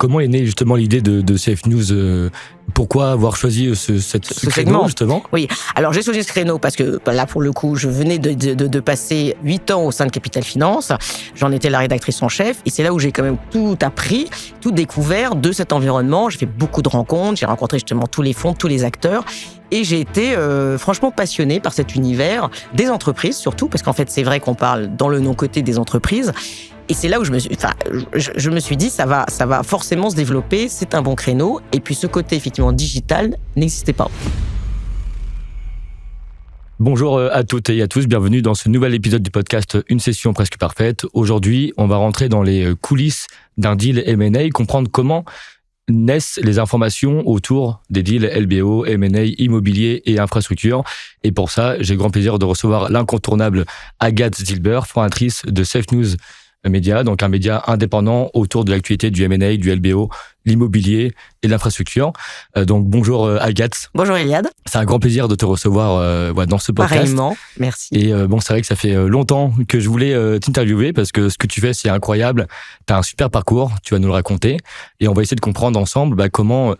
comment est née justement l'idée de CF News Pourquoi avoir choisi ce créneau justement? Oui, alors j'ai choisi ce créneau parce que là pour le coup je venais de passer 8 ans au sein de Capital Finance, j'en étais la rédactrice en chef et c'est là où j'ai quand même tout appris, tout découvert de cet environnement. J'ai fait beaucoup de rencontres, j'ai rencontré justement tous les fonds, tous les acteurs. Et j'ai été franchement passionnée par cet univers des entreprises surtout, parce qu'en fait c'est vrai qu'on parle dans le non-côté des entreprises. Et c'est là où je me suis dit ça va forcément se développer, c'est un bon créneau. Et puis ce côté effectivement digital n'existait pas. Bonjour à toutes et à tous, bienvenue dans ce nouvel épisode du podcast Une session presque parfaite. Aujourd'hui, on va rentrer dans les coulisses d'un deal M&A, comprendre comment naissent les informations autour des deals LBO, M&A, immobilier et infrastructure. Et pour ça, j'ai le grand plaisir de recevoir l'incontournable Agathe Zilber, fondatrice de CF News Media, donc un média indépendant autour de l'actualité du M&A, du LBO, l'immobilier et de l'infrastructure. Donc bonjour Agathe. Bonjour Eliade. C'est un grand plaisir de te recevoir dans ce podcast. Pareillement, merci. Et c'est vrai que ça fait longtemps que je voulais t'interviewer parce que ce que tu fais, c'est incroyable. Tu as un super parcours, tu vas nous le raconter. Et on va essayer de comprendre ensemble comment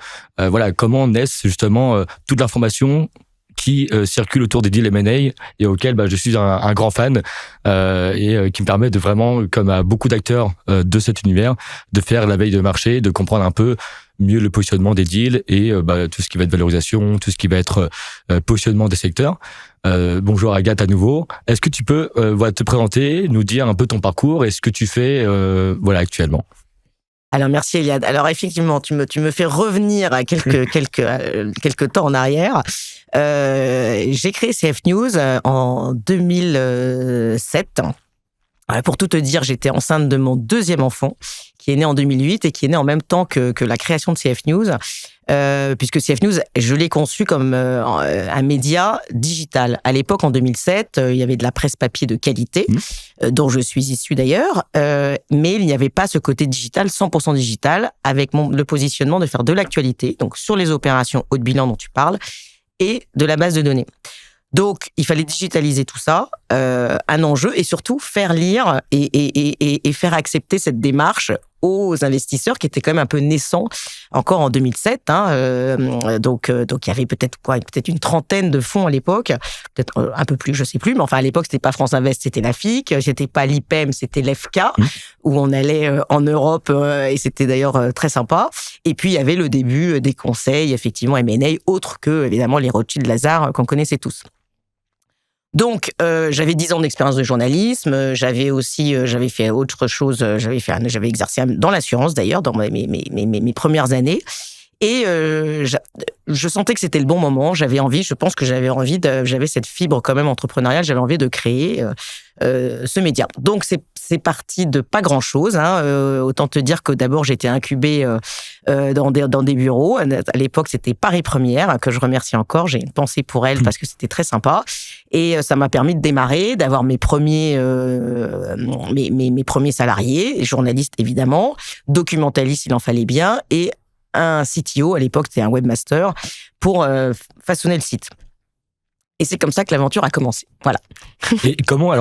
naissent justement toute l'information qui circule autour des deals M&A et auquel je suis un grand fan et qui me permet de vraiment, comme à beaucoup d'acteurs de cet univers, de faire la veille de marché, de comprendre un peu mieux le positionnement des deals et tout ce qui va être valorisation, tout ce qui va être positionnement des secteurs. Bonjour Agathe à nouveau. Est-ce que tu peux te présenter, nous dire un peu ton parcours et ce que tu fais actuellement? Alors merci Eliade. Alors effectivement, tu me fais revenir à quelques temps en arrière. J'ai créé CF News en 2007. Pour tout te dire, j'étais enceinte de mon deuxième enfant, qui est né en 2008 et qui est né en même temps que la création de CF News, puisque CF News, je l'ai conçu comme un média digital. À l'époque, en 2007, il y avait de la presse papier de qualité, dont je suis issue d'ailleurs, mais il n'y avait pas ce côté digital, 100% digital, avec le positionnement de faire de l'actualité, donc sur les opérations haut de bilan dont tu parles, et de la base de données. Donc, il fallait digitaliser tout ça, un enjeu, et surtout faire lire et faire accepter cette démarche aux investisseurs qui étaient quand même un peu naissants encore en 2007. Donc il y avait peut-être une trentaine de fonds à l'époque, peut-être un peu plus, je sais plus, mais enfin à l'époque c'était pas France Invest, c'était la FIC, c'était pas l'IPEM, c'était l'EFCA, où on allait en Europe et c'était d'ailleurs très sympa. Et puis il y avait le début des conseils effectivement M&A, autres que évidemment les Rothschild Lazard qu'on connaissait tous. Donc, j'avais 10 ans d'expérience de journalisme. J'avais fait autre chose. J'avais exercé dans l'assurance d'ailleurs, dans mes premières années. Et je sentais que c'était le bon moment. Je pense que j'avais cette fibre quand même entrepreneuriale. J'avais envie de créer ce média. Donc c'est parti de pas grand chose. Autant te dire que d'abord j'ai été incubée dans des bureaux. À l'époque c'était Paris Première, que je remercie encore. J'ai une pensée pour elle parce que c'était très sympa. Et ça m'a permis de démarrer, d'avoir mes premiers salariés, journalistes évidemment, documentalistes il en fallait bien, et un CTO, à l'époque c'était un webmaster, pour façonner le site. Et c'est comme ça que l'aventure a commencé. Voilà. Et comment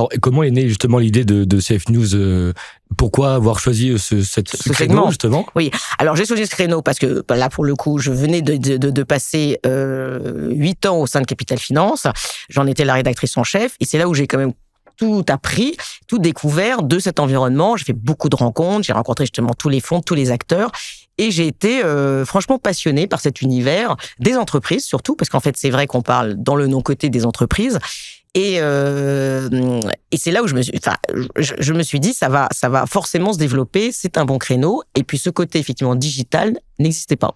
est née justement l'idée de CF News Pourquoi avoir choisi ce créneau justement? Oui, alors j'ai choisi ce créneau parce que là pour le coup je venais de passer 8 ans au sein de Capital Finance, j'en étais la rédactrice en chef et c'est là où j'ai quand même tout appris, tout découvert de cet environnement. J'ai fait beaucoup de rencontres, j'ai rencontré justement tous les fonds, tous les acteurs. Et j'ai été franchement passionnée par cet univers des entreprises, surtout, parce qu'en fait, c'est vrai qu'on parle dans le non-côté des entreprises. Et c'est là où je me suis dit, ça va forcément se développer, c'est un bon créneau. Et puis ce côté, effectivement, digital n'existait pas.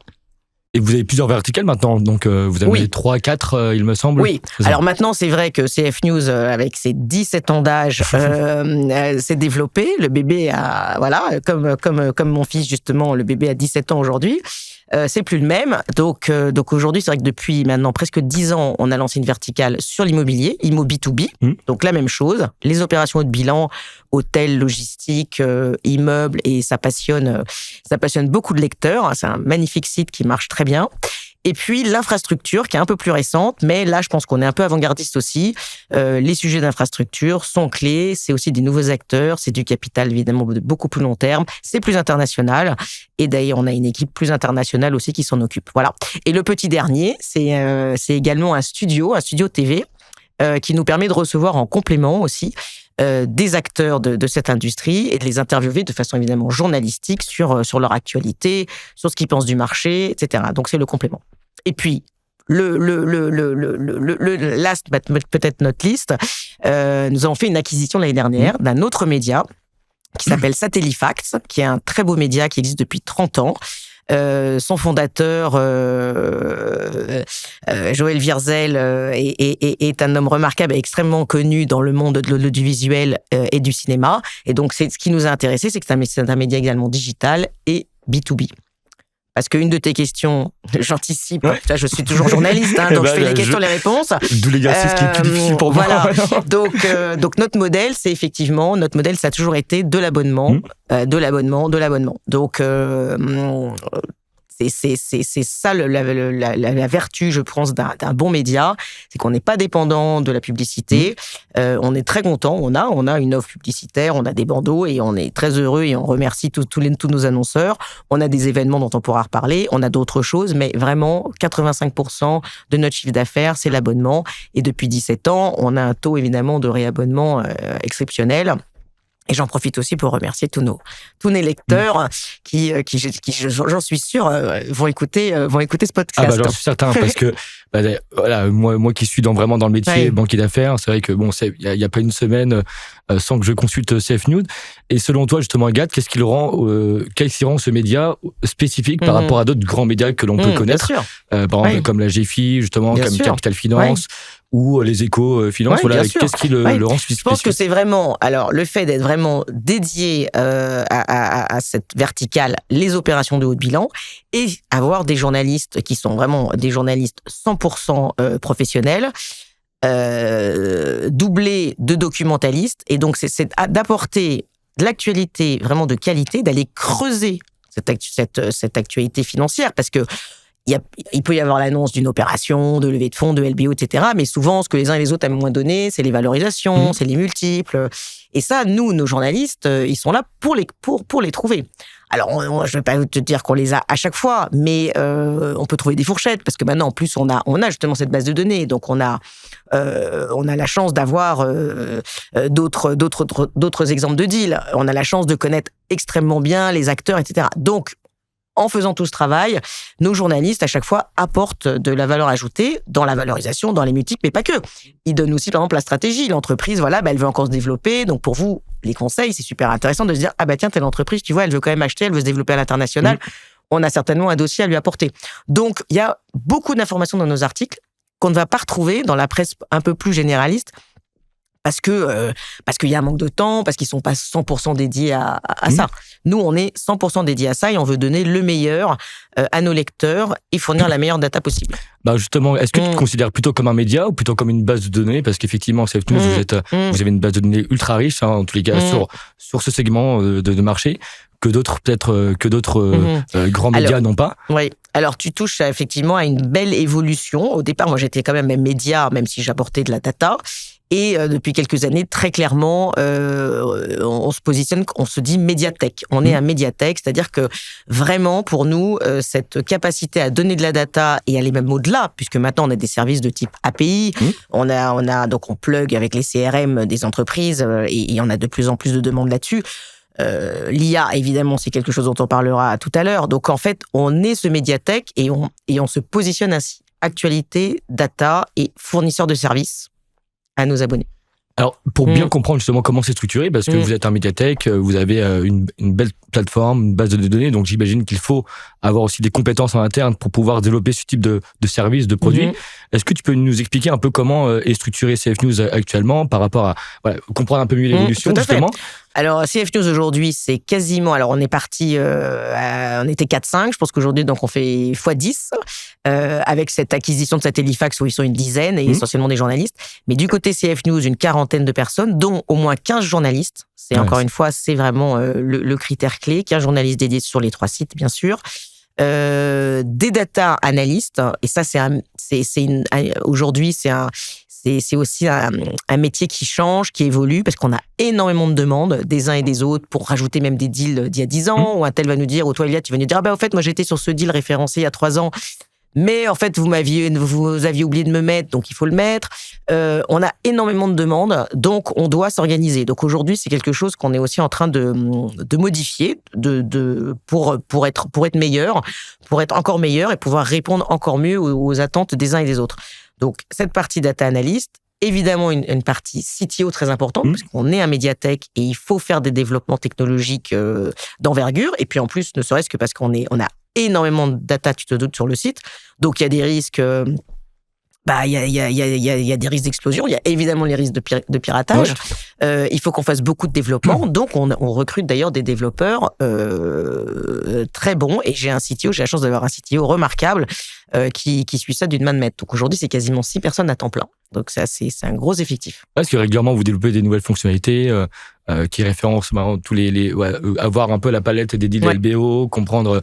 Et vous avez plusieurs verticales maintenant, donc vous avez 3, 4, il me semble. Oui, alors maintenant c'est vrai que CF News, avec ses 17 ans d'âge, s'est développé. Le bébé a, comme mon fils justement, le bébé a 17 ans aujourd'hui. C'est plus le même. Donc aujourd'hui, c'est vrai que depuis maintenant presque 10 ans, on a lancé une verticale sur l'immobilier, Immo B2B. Donc la même chose, les opérations de bilan, hôtels, logistique, immeubles, et ça passionne beaucoup de lecteurs. C'est un magnifique site qui marche très bien. Et puis l'infrastructure qui est un peu plus récente, mais là je pense qu'on est un peu avant-gardiste aussi. Les sujets d'infrastructure sont clés, c'est aussi des nouveaux acteurs, c'est du capital évidemment de beaucoup plus long terme, c'est plus international. Et d'ailleurs on a une équipe plus internationale aussi qui s'en occupe. Voilà. Et le petit dernier, c'est également un studio TV qui nous permet de recevoir en complément aussi des acteurs de cette industrie et de les interviewer de façon évidemment journalistique sur leur actualité, sur ce qu'ils pensent du marché, etc. Donc c'est le complément. Et puis le last but peut-être not least, nous avons fait une acquisition l'année dernière d'un autre média qui s'appelle Satellifax, qui est un très beau média qui existe depuis 30 ans. Son fondateur, Joël Wirzel, est un homme remarquable et extrêmement connu dans le monde de l'audiovisuel et du cinéma. Et donc, ce qui nous a intéressés, c'est que c'est un média également digital et B2B. Parce qu'une de tes questions, j'anticipe, je suis toujours journaliste, donc je fais les questions, les réponses. D'où l'exercice qui est plus difficile pour moi. Voilà. Donc notre modèle, ça a toujours été de l'abonnement, de l'abonnement. Donc c'est ça la vertu, je pense, d'un bon média, c'est qu'on n'est pas dépendant de la publicité. On est très content, on a une offre publicitaire, on a des bandeaux et on est très heureux et on remercie tous nos annonceurs. On a des événements dont on pourra reparler, on a d'autres choses, mais vraiment 85% de notre chiffre d'affaires, c'est l'abonnement. Et depuis 17 ans, on a un taux évidemment de réabonnement exceptionnel. Et j'en profite aussi pour remercier tous nos lecteurs qui j'en suis sûr, vont écouter ce podcast. Ah bah j'en suis certain parce que voilà, moi qui suis vraiment dans le métier banquier d'affaires, c'est vrai que bon, il y a pas une semaine sans que je consulte CF News. Et selon toi justement, Agathe, qu'est-ce qui rend ce média spécifique par rapport à d'autres grands médias que l'on peut connaître, par exemple comme la GFI justement, bien comme sûr. Capital Finance. Ou les échos finance, qu'est-ce qui le rend spécifique? Je pense que c'est vraiment, alors le fait d'être vraiment dédié à cette verticale, les opérations de haut de bilan, et avoir des journalistes qui sont vraiment des journalistes 100% professionnels, doublés de documentalistes, et donc c'est d'apporter de l'actualité vraiment de qualité, d'aller creuser cette actualité financière, parce que il peut y avoir l'annonce d'une opération, de levée de fonds, de LBO, etc. Mais souvent, ce que les uns et les autres aiment moins donner, c'est les valorisations, c'est les multiples. Et ça, nous, nos journalistes, ils sont là pour les trouver. Alors, je vais pas te dire qu'on les a à chaque fois, mais on peut trouver des fourchettes parce que maintenant, en plus, on a justement cette base de données. Donc, on a la chance d'avoir d'autres exemples de deals. On a la chance de connaître extrêmement bien les acteurs, etc. Donc, en faisant tout ce travail, nos journalistes, à chaque fois, apportent de la valeur ajoutée dans la valorisation, dans les multiples, mais pas que. Ils donnent aussi, par exemple, la stratégie. L'entreprise, elle veut encore se développer. Donc, pour vous, les conseils, c'est super intéressant de se dire, tiens, telle entreprise, tu vois, elle veut quand même acheter, elle veut se développer à l'international. On a certainement un dossier à lui apporter. Donc, il y a beaucoup d'informations dans nos articles qu'on ne va pas retrouver dans la presse un peu plus généraliste, parce qu'il y a un manque de temps, parce qu'ils sont pas 100% dédiés à ça. Nous, on est 100% dédiés à ça et on veut donner le meilleur à nos lecteurs et fournir la meilleure data possible. Bah justement, est-ce que tu te considères plutôt comme un média ou plutôt comme une base de données? Parce qu'effectivement, CF News, vous avez une base de données ultra riche, en tous les cas, sur ce segment de marché, que d'autres grands médias n'ont pas. Oui. Alors, tu touches effectivement à une belle évolution. Au départ, moi, j'étais quand même média, même si j'apportais de la data. Et depuis quelques années, très clairement, on se positionne, on se dit médiathèque. On est un médiathèque, c'est-à-dire que vraiment, pour nous, cette capacité à donner de la data et aller même au-delà, puisque maintenant on a des services de type API, donc on plug avec les CRM des entreprises et on a de plus en plus de demandes là-dessus. L'IA, évidemment, c'est quelque chose dont on parlera tout à l'heure. Donc, en fait, on est ce médiathèque et on se positionne ainsi. Actualité, data et fournisseur de services à nos abonnés. Alors, pour bien comprendre justement comment c'est structuré, parce que vous êtes un médiathèque, vous avez une belle plateforme, une base de données, donc j'imagine qu'il faut avoir aussi des compétences en interne pour pouvoir développer ce type de services, de produits. Est-ce que tu peux nous expliquer un peu comment est structuré CF News actuellement par rapport à comprendre un peu mieux l'évolution, justement? Alors, CF News aujourd'hui, c'est quasiment... Alors, on est parti... on était 4-5. Je pense qu'aujourd'hui, donc, on fait x10 avec cette acquisition de Satellifax où ils sont une dizaine et essentiellement des journalistes. Mais du côté CF News, une quarantaine de personnes, dont au moins 15 journalistes. C'est encore une fois, c'est vraiment le critère clé. 15 journalistes dédiés sur les 3 sites, bien sûr. des data analystes, et ça aujourd'hui c'est aussi un métier qui change, qui évolue, parce qu'on a énormément de demandes des uns et des autres pour rajouter même des deals d'il y a 10 ans, où un tel va nous dire, ou toi Eliade, tu vas nous dire, au fait, moi j'étais sur ce deal référencé il y a 3 ans, mais en fait vous aviez oublié de me mettre, donc il faut le mettre. On a énormément de demandes, donc on doit s'organiser. Donc aujourd'hui, c'est quelque chose qu'on est aussi en train de modifier, pour être meilleur, pour être encore meilleur et pouvoir répondre encore mieux aux attentes des uns et des autres. Donc, cette partie data analyst, évidemment une partie CTO très importante, parce qu'on est un médiathèque et il faut faire des développements technologiques d'envergure. Et puis en plus, ne serait-ce que parce on a énormément de data, tu te doutes, sur le site. Donc, il y a des risques... il y a des risques d'explosion, il y a évidemment les risques de piratage. Ouais. Il faut qu'on fasse beaucoup de développement. Donc, on recrute d'ailleurs des développeurs très bons. Et j'ai la chance d'avoir un CTO remarquable qui suit ça d'une main de maître. Donc, aujourd'hui, c'est quasiment 6 personnes à temps plein. Donc, c'est un gros effeffectif. Parce que régulièrement, vous développez des nouvelles fonctionnalités qui référencent tous avoir un peu la palette des deals LBO, comprendre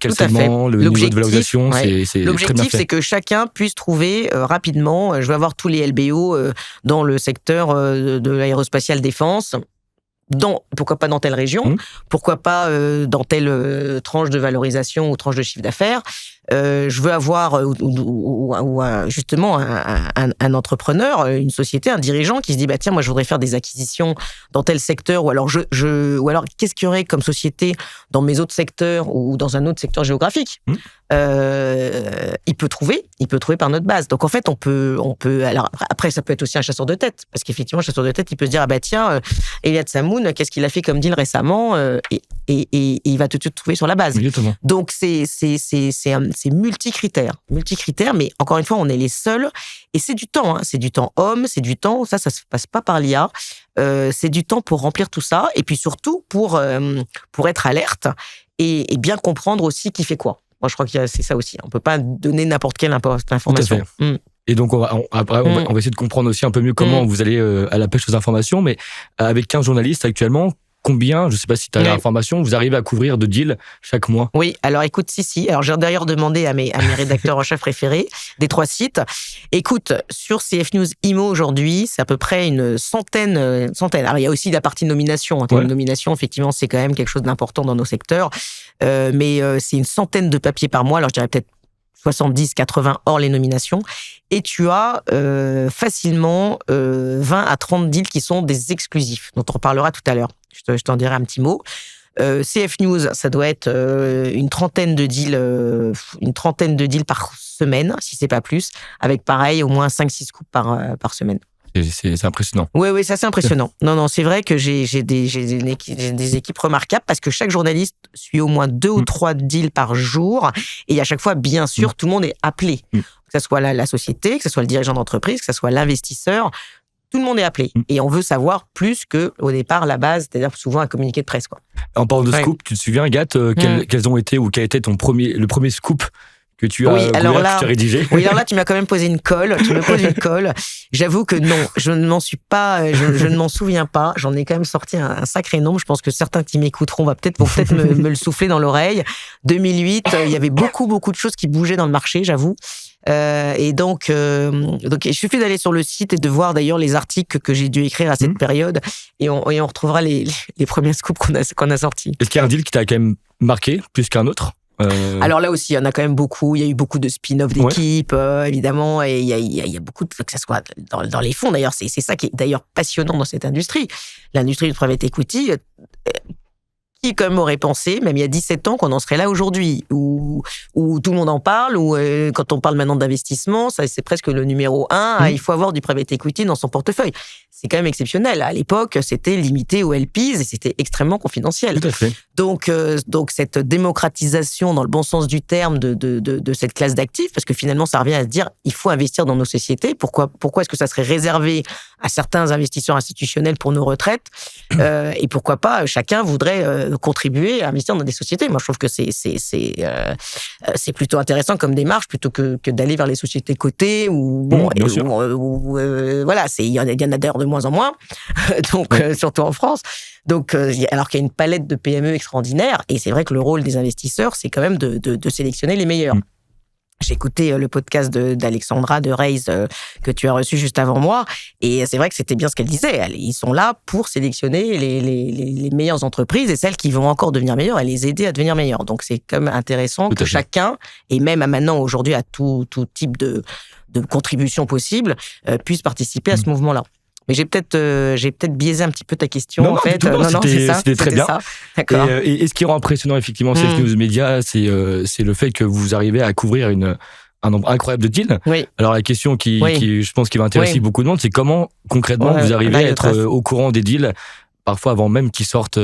quel segment, le niveau de valorisation. Ouais. C'est L'objectif, c'est que chacun puisse trouver rapidement, je vais avoir tous les LBO dans le secteur de l'aérospatiale défense. Pourquoi pas dans telle région, pourquoi pas dans telle tranche de valorisation ou tranche de chiffre d'affaires. Je veux avoir justement un entrepreneur, une société, un dirigeant qui se dit tiens, moi je voudrais faire des acquisitions dans tel secteur, ou alors qu'est-ce qu'il y aurait comme société dans mes autres secteurs ou dans un autre secteur géographique. Il peut trouver par notre base. Donc en fait on peut alors après ça peut être aussi un chasseur de tête, parce qu'effectivement un chasseur de tête il peut se dire tiens, Eliade Samoun, qu'est-ce qu'il a fait comme deal récemment, et il va tout de suite trouver sur la base. Exactement. Donc c'est multi-critères, mais encore une fois, on est les seuls, et c'est du temps, c'est du temps homme, c'est du temps, ça se passe pas par l'IA, c'est du temps pour remplir tout ça, et puis surtout pour être alerte et bien comprendre aussi qui fait quoi. Moi, je crois que c'est ça aussi. On peut pas donner n'importe quelle information. Et donc, on va essayer de comprendre aussi un peu mieux comment vous allez à la pêche aux informations, mais avec 15 journalistes actuellement, combien, je ne sais pas si tu as l'information, vous arrivez à couvrir de deals chaque mois? Oui, alors écoute, si. Alors j'ai d'ailleurs demandé à mes rédacteurs en chef préférés des 3 sites. Écoute, sur CF News IMO aujourd'hui, c'est à peu près une centaine. Alors il y a aussi la partie nomination. Nomination, effectivement, c'est quand même quelque chose d'important dans nos secteurs. Mais c'est une centaine de papiers par mois. Alors je dirais peut-être 70, 80 hors les nominations. Et tu as facilement 20 à 30 deals qui sont des exclusifs, dont on reparlera tout à l'heure. Je t'en dirai un petit mot. CF News, ça doit être une trentaine de deals par semaine, si c'est pas plus, avec pareil, au moins 5-6 scoops par semaine. C'est impressionnant. Oui, ça c'est impressionnant. Non, c'est vrai que j'ai des équipes remarquables, parce que chaque journaliste suit au moins 2 ou 3 deals par jour, et à chaque fois, bien sûr, tout le monde est appelé. Que ce soit la société, que ce soit le dirigeant d'entreprise, que ce soit l'investisseur, tout le monde est appelé. Et on veut savoir plus qu'au départ, la base, c'est-à-dire souvent un communiqué de presse, quoi. En parlant de scoop, tu te souviens, Agathe, quels ont été, ou quel a été le premier scoop que tu as que tu as rédigé? Oui, alors là, tu m'as quand même posé une colle. Tu me poses une colle. J'avoue que non, je ne m'en suis pas, je ne m'en souviens pas. J'en ai quand même sorti un sacré nombre. Je pense que certains qui m'écouteront vont peut-être me le souffler dans l'oreille. 2008, il y avait beaucoup de choses qui bougeaient dans le marché, j'avoue. Et donc, il suffit d'aller sur le site et de voir d'ailleurs les articles que j'ai dû écrire à cette période, et on retrouvera les premiers scoops qu'on a sortis. Est-ce qu'il y a un deal qui t'a quand même marqué plus qu'un autre? Alors là aussi, il y en a quand même beaucoup. Il y a eu beaucoup de spin-off d'équipes, évidemment, et il y a beaucoup de, que ça soit dans les fonds. D'ailleurs, c'est ça qui est d'ailleurs passionnant dans cette industrie. L'industrie du private equity, qui quand même aurait pensé, même il y a 17 ans, qu'on en serait là aujourd'hui, où tout le monde en parle, où quand on parle maintenant d'investissement, ça c'est presque le numéro 1, il faut avoir du private equity dans son portefeuille. C'est quand même exceptionnel. À l'époque, c'était limité aux LPs et c'était extrêmement confidentiel. Tout à fait. Donc cette démocratisation, dans le bon sens du terme, de cette classe d'actifs, parce que finalement, ça revient à se dire, il faut investir dans nos sociétés. Pourquoi est-ce que ça serait réservé à certains investisseurs institutionnels pour nos retraites, et pourquoi pas chacun voudrait contribuer à investir dans des sociétés. Moi, je trouve que c'est plutôt intéressant comme démarche, plutôt que d'aller vers les sociétés cotées, voilà, il y en a d'ailleurs de moins en moins, donc surtout en France. Donc, alors qu'il y a une palette de PME extraordinaires. Et c'est vrai que le rôle des investisseurs, c'est quand même de sélectionner les meilleurs. J'ai écouté le podcast d'Alexandra de Raise que tu as reçu juste avant moi, et c'est vrai que c'était bien ce qu'elle disait. Ils sont là pour sélectionner les meilleures entreprises et celles qui vont encore devenir meilleures et les aider à devenir meilleures. Donc c'est quand même intéressant que chacun, et même maintenant aujourd'hui à tout type de contribution possible, puisse participer à ce mouvement-là. Mais j'ai peut-être biaisé un petit peu ta question, non, en fait. Non, c'était très bien. Ça. D'accord. Et ce qui rend impressionnant, effectivement, Safe News Media, c'est le fait que vous arrivez à couvrir un nombre incroyable de deals. Oui. Alors, la question qui je pense, qui va intéresser beaucoup de monde, c'est comment, concrètement, vous arrivez à être au courant des deals, parfois avant même qu'ils sortent.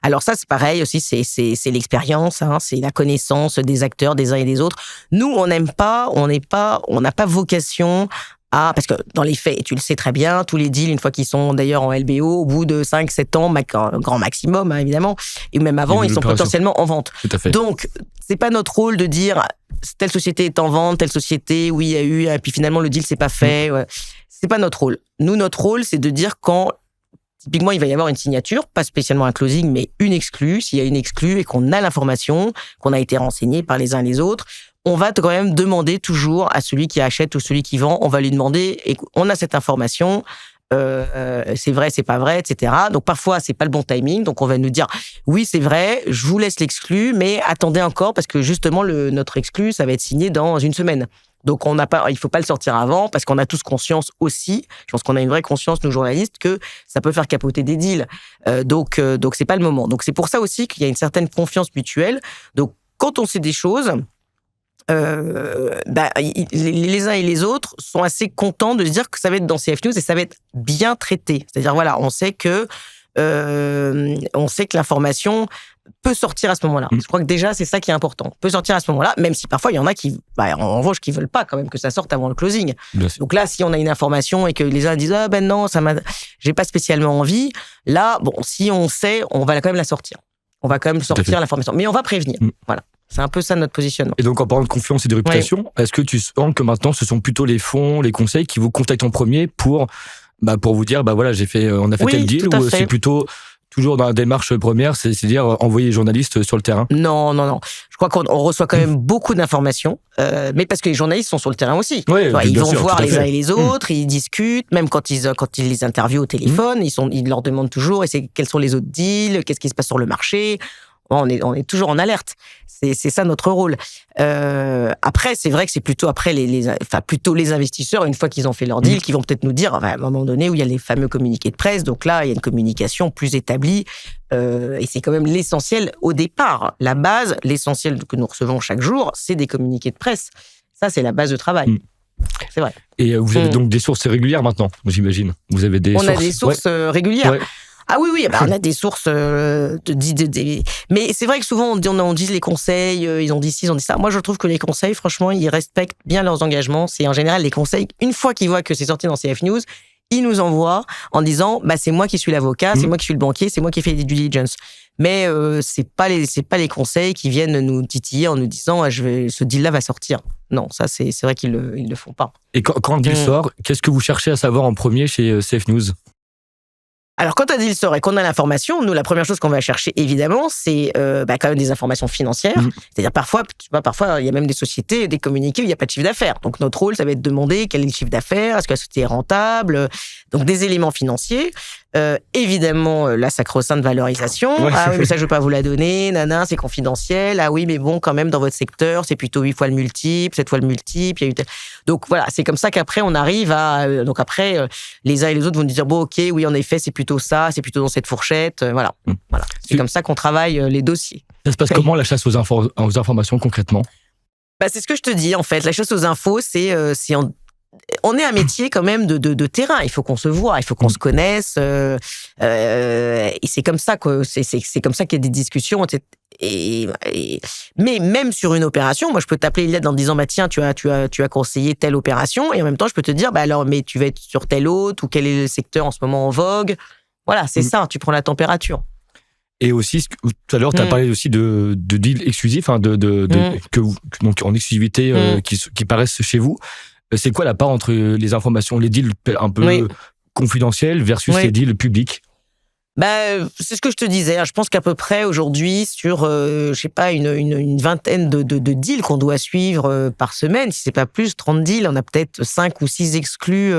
Alors ça, c'est pareil aussi, c'est l'expérience, c'est la connaissance des acteurs, des uns et des autres. Nous, on n'a pas vocation parce que dans les faits, tu le sais très bien, tous les deals, une fois qu'ils sont d'ailleurs en LBO, au bout de 5-7 ans, grand maximum, évidemment, et même avant, ils sont potentiellement en vente. Tout à fait. Donc, c'est pas notre rôle de dire telle société est en vente, telle société, oui, il y a eu, et puis finalement, le deal, c'est pas fait. Ouais. C'est pas notre rôle. Nous, notre rôle, c'est de dire quand, typiquement, il va y avoir une signature, pas spécialement un closing, mais une exclue. S'il y a une exclue et qu'on a l'information, qu'on a été renseigné par les uns et les autres, on va quand même demander toujours à celui qui achète ou celui qui vend, on va lui demander, on a cette information, c'est vrai, c'est pas vrai, etc. Donc parfois, c'est pas le bon timing, donc on va nous dire, oui, c'est vrai, je vous laisse l'exclu, mais attendez encore, parce que justement, notre exclu, ça va être signé dans une semaine. Donc il faut pas le sortir avant, parce qu'on a tous conscience aussi, je pense qu'on a une vraie conscience, nous journalistes, que ça peut faire capoter des deals. Donc c'est pas le moment. Donc c'est pour ça aussi qu'il y a une certaine confiance mutuelle. Donc quand on sait des choses, les uns et les autres sont assez contents de se dire que ça va être dans CF News et ça va être bien traité. C'est-à-dire, voilà, on sait que l'information peut sortir à ce moment-là. Je crois que déjà, c'est ça qui est important. Peut sortir à ce moment-là, même si parfois, il y en a qui, en revanche, qui veulent pas quand même que ça sorte avant le closing. Donc là, si on a une information et que les uns disent, non, j'ai pas spécialement envie, là, bon, si on sait, on va quand même la sortir. On va quand même sortir l'information. Mais on va prévenir. Voilà. C'est un peu ça notre positionnement. Et donc, en parlant de confiance et de réputation, est-ce que tu sens que maintenant, ce sont plutôt les fonds, les conseils qui vous contactent en premier pour vous dire, voilà, on a fait tel deal, ou c'est plutôt toujours dans la démarche première, c'est-à-dire envoyer les journalistes sur le terrain? Non. Je crois qu'on reçoit quand même beaucoup d'informations, mais parce que les journalistes sont sur le terrain aussi. Oui, ils vont voir les uns et les autres, ils discutent, même quand ils les interviewent au téléphone, ils leur demandent toujours quels sont les autres deals, qu'est-ce qui se passe sur le marché. On est toujours en alerte. C'est ça notre rôle. Après, c'est vrai que c'est plutôt après plutôt les investisseurs, une fois qu'ils ont fait leur deal, qui vont peut-être nous dire, à un moment donné, où il y a les fameux communiqués de presse. Donc là, il y a une communication plus établie. Et c'est quand même l'essentiel au départ. La base, l'essentiel que nous recevons chaque jour, c'est des communiqués de presse. Ça, c'est la base de travail. C'est vrai. Et vous avez donc des sources régulières maintenant, j'imagine. Vous avez des sources. On a des sources régulières. Ouais. Ah oui, on a des sources mais c'est vrai que souvent on dit les conseils, ils ont dit ci, ils ont dit ça. Moi, je trouve que les conseils, franchement, ils respectent bien leurs engagements. C'est en général les conseils, une fois qu'ils voient que c'est sorti dans CF News, ils nous envoient en disant, c'est moi qui suis l'avocat, c'est moi qui suis le banquier, c'est moi qui fais des due diligence. Mais c'est pas les conseils qui viennent nous titiller en nous disant, ce deal-là va sortir. Non, ça c'est vrai qu'ils le font pas. Et quand un deal sort, qu'est-ce que vous cherchez à savoir en premier chez CF News? Alors, quand un deal sort et qu'on a l'information, nous, la première chose qu'on va chercher, évidemment, c'est quand même des informations financières. C'est-à-dire, parfois, il y a même des sociétés, des communiqués où il n'y a pas de chiffre d'affaires. Donc, notre rôle, ça va être de demander quel est le chiffre d'affaires, est-ce que la société est rentable, donc des éléments financiers. Évidemment, la sacro-sainte valorisation. Ouais. Ah oui, mais ça, je ne veux pas vous la donner. C'est confidentiel. Ah oui, mais bon, quand même, dans votre secteur, c'est plutôt 8 fois le multiple, 7 fois le multiple. Il y a eu donc voilà, c'est comme ça qu'après, on arrive à... donc après, les uns et les autres vont nous dire, bon, ok, oui, en effet, c'est plutôt ça, c'est plutôt dans cette fourchette. Voilà. C'est comme ça qu'on travaille les dossiers. Ça se passe comment, la chasse aux informations, concrètement? C'est ce que je te dis, en fait. La chasse aux infos, on est un métier quand même de terrain. Il faut qu'on se voit, il faut qu'on se connaisse. Et c'est comme ça c'est comme ça qu'il y a des discussions. Mais même sur une opération, moi je peux t'appeler Iliad en disant tiens, tu as conseillé telle opération, et en même temps je peux te dire alors mais tu vas être sur telle autre, ou quel est le secteur en ce moment en vogue. Voilà, c'est ça. Tu prends la température. Et aussi, tout à l'heure, tu as parlé aussi de deals exclusifs, donc en exclusivité qui paraissent chez vous. C'est quoi la part entre les informations, les deals un peu confidentiels versus les deals publics? C'est ce que je te disais. Je pense qu'à peu près aujourd'hui, sur, je sais pas, une vingtaine de deals qu'on doit suivre par semaine, si c'est pas plus, 30 deals, on a peut-être 5 ou 6 exclus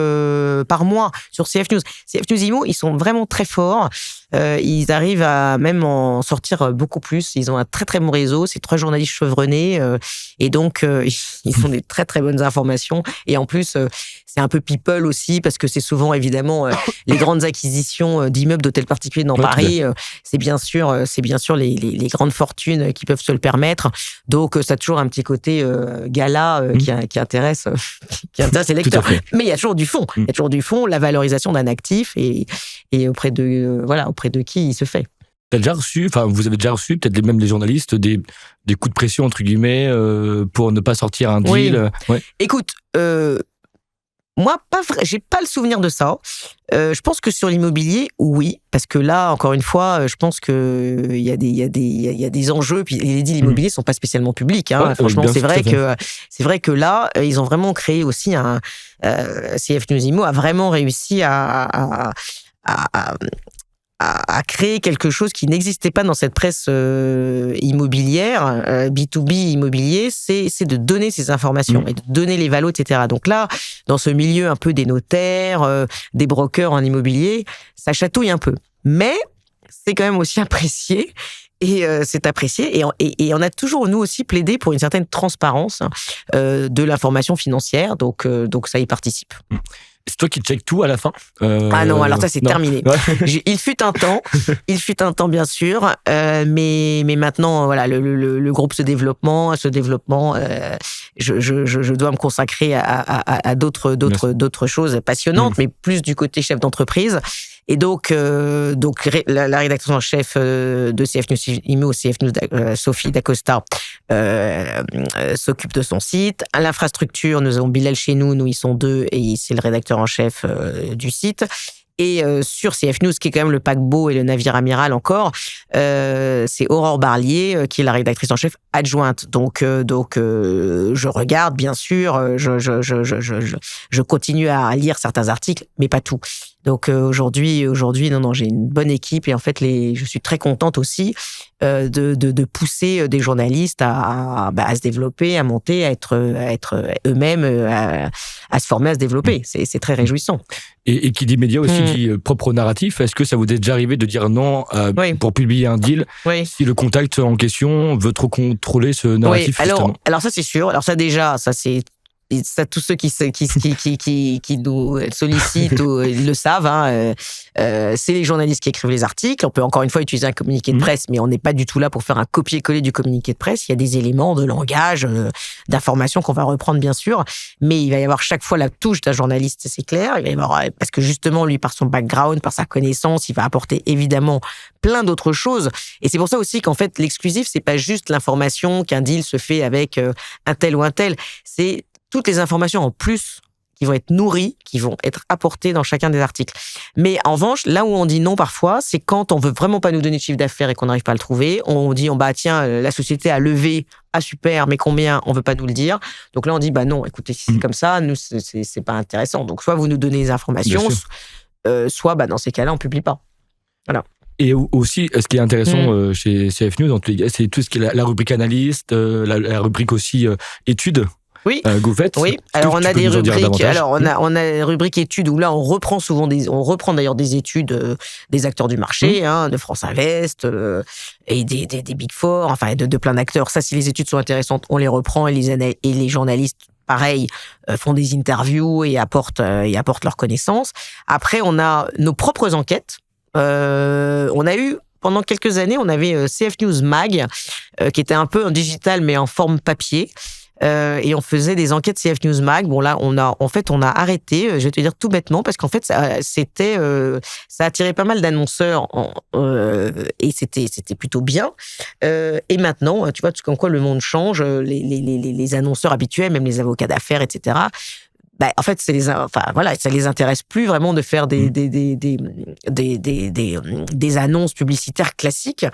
par mois sur CF News. CF News IMO, ils sont vraiment très forts. Ils arrivent à même en sortir beaucoup plus. Ils ont un très très bon réseau. C'est 3 journalistes chevronnés et donc ils ont des très très bonnes informations. Et en plus, c'est un peu people aussi parce que c'est souvent évidemment les grandes acquisitions d'immeubles d'hôtels particuliers dans Paris. C'est bien sûr les grandes fortunes qui peuvent se le permettre. Donc ça a toujours un petit côté gala qui intéresse les lecteurs. Mais il y a toujours du fond. Il y a toujours du fond, la valorisation d'un actif et auprès de qui il se fait. Vous avez déjà reçu peut-être même les journalistes des coups de pression entre guillemets pour ne pas sortir un deal. Oui. Écoute, moi, j'ai pas le souvenir de ça. Je pense que sur l'immobilier, oui, parce que là, encore une fois, je pense que il y a des enjeux. Puis les deals immobiliers sont pas spécialement publics. Franchement, c'est vrai que là, ils ont vraiment créé aussi CF News Immo a vraiment réussi à créer quelque chose qui n'existait pas dans cette presse immobilière, B2B immobilier, c'est de donner ces informations et de donner les valos, etc. Donc là, dans ce milieu un peu des notaires, des brokers en immobilier, ça chatouille un peu. Mais c'est quand même aussi apprécié. Et c'est apprécié. Et on a toujours, nous aussi, plaidé pour une certaine transparence de l'information financière. Donc ça y participe. C'est toi qui check tout à la fin Ah non, alors ça c'est terminé. Il fut un temps bien sûr, mais maintenant voilà le groupe se développe, je dois me consacrer à d'autres choses passionnantes, mais plus du côté chef d'entreprise. Et donc la rédactrice en chef de CF News IMO, CF News, Sophie D'Acosta, s'occupe de son site. À l'infrastructure, nous avons Bilal chez nous ils sont 2 et c'est le rédacteur en chef du site. Et sur CF News, qui est quand même le paquebot et le navire amiral encore, c'est Aurore Barlier qui est la rédactrice en chef adjointe. Donc je regarde bien sûr, je continue à lire certains articles, mais pas tout. Donc aujourd'hui, non, j'ai une bonne équipe et en fait je suis très contente aussi de pousser des journalistes à se développer, à monter, à être eux-mêmes, à se former, à se développer. C'est très réjouissant. Et qui dit média aussi dit propre narratif. Est-ce que ça vous est déjà arrivé de dire non pour publier un deal si le contact en question veut trop contrôler ce narratif? Alors ça c'est sûr. Alors ça déjà, tous ceux qui nous sollicitent ils le savent. C'est les journalistes qui écrivent les articles. On peut encore une fois utiliser un communiqué de presse, mais on n'est pas du tout là pour faire un copier-coller du communiqué de presse. Il y a des éléments de langage, d'information qu'on va reprendre bien sûr, mais il va y avoir chaque fois la touche d'un journaliste, c'est clair. Il va y avoir, parce que justement lui, par son background, par sa connaissance, il va apporter évidemment plein d'autres choses. Et c'est pour ça aussi qu'en fait l'exclusif, c'est pas juste l'information qu'un deal se fait avec un tel ou un tel. C'est toutes les informations en plus qui vont être nourries, qui vont être apportées dans chacun des articles. Mais en revanche, là où on dit non parfois, c'est quand on veut vraiment pas nous donner de chiffre d'affaires et qu'on n'arrive pas à le trouver. On dit, tiens, la société a levé, super, mais combien, on veut pas nous le dire. Donc là, on dit, non, écoutez, si c'est comme ça, nous, c'est pas intéressant. Donc soit vous nous donnez les informations, soit dans ces cas-là, on publie pas. Voilà. Et aussi, ce qui est intéressant chez CF News, c'est tout ce qui est la rubrique analyste, la rubrique aussi études. Oui. Goufette. Oui. Alors on a des rubriques. Alors on a une rubrique études où là on reprend d'ailleurs des études des acteurs du marché, de France Invest et des Big Four, enfin de plein d'acteurs. Ça, si les études sont intéressantes, on les reprend et les journalistes, pareil, font des interviews et apportent leurs connaissances. Après, on a nos propres enquêtes. On a eu pendant quelques années, on avait CF News Mag qui était un peu en digital mais en forme papier. Et on faisait des enquêtes CF News Mag. Bon là, on a arrêté. Je vais te dire tout bêtement parce qu'en fait, ça attirait pas mal d'annonceurs et c'était plutôt bien. Et maintenant, tu vois, comme quoi le monde change. Les annonceurs habituels, même les avocats d'affaires, etc. En fait, ça les intéresse plus vraiment de faire des annonces publicitaires classiques.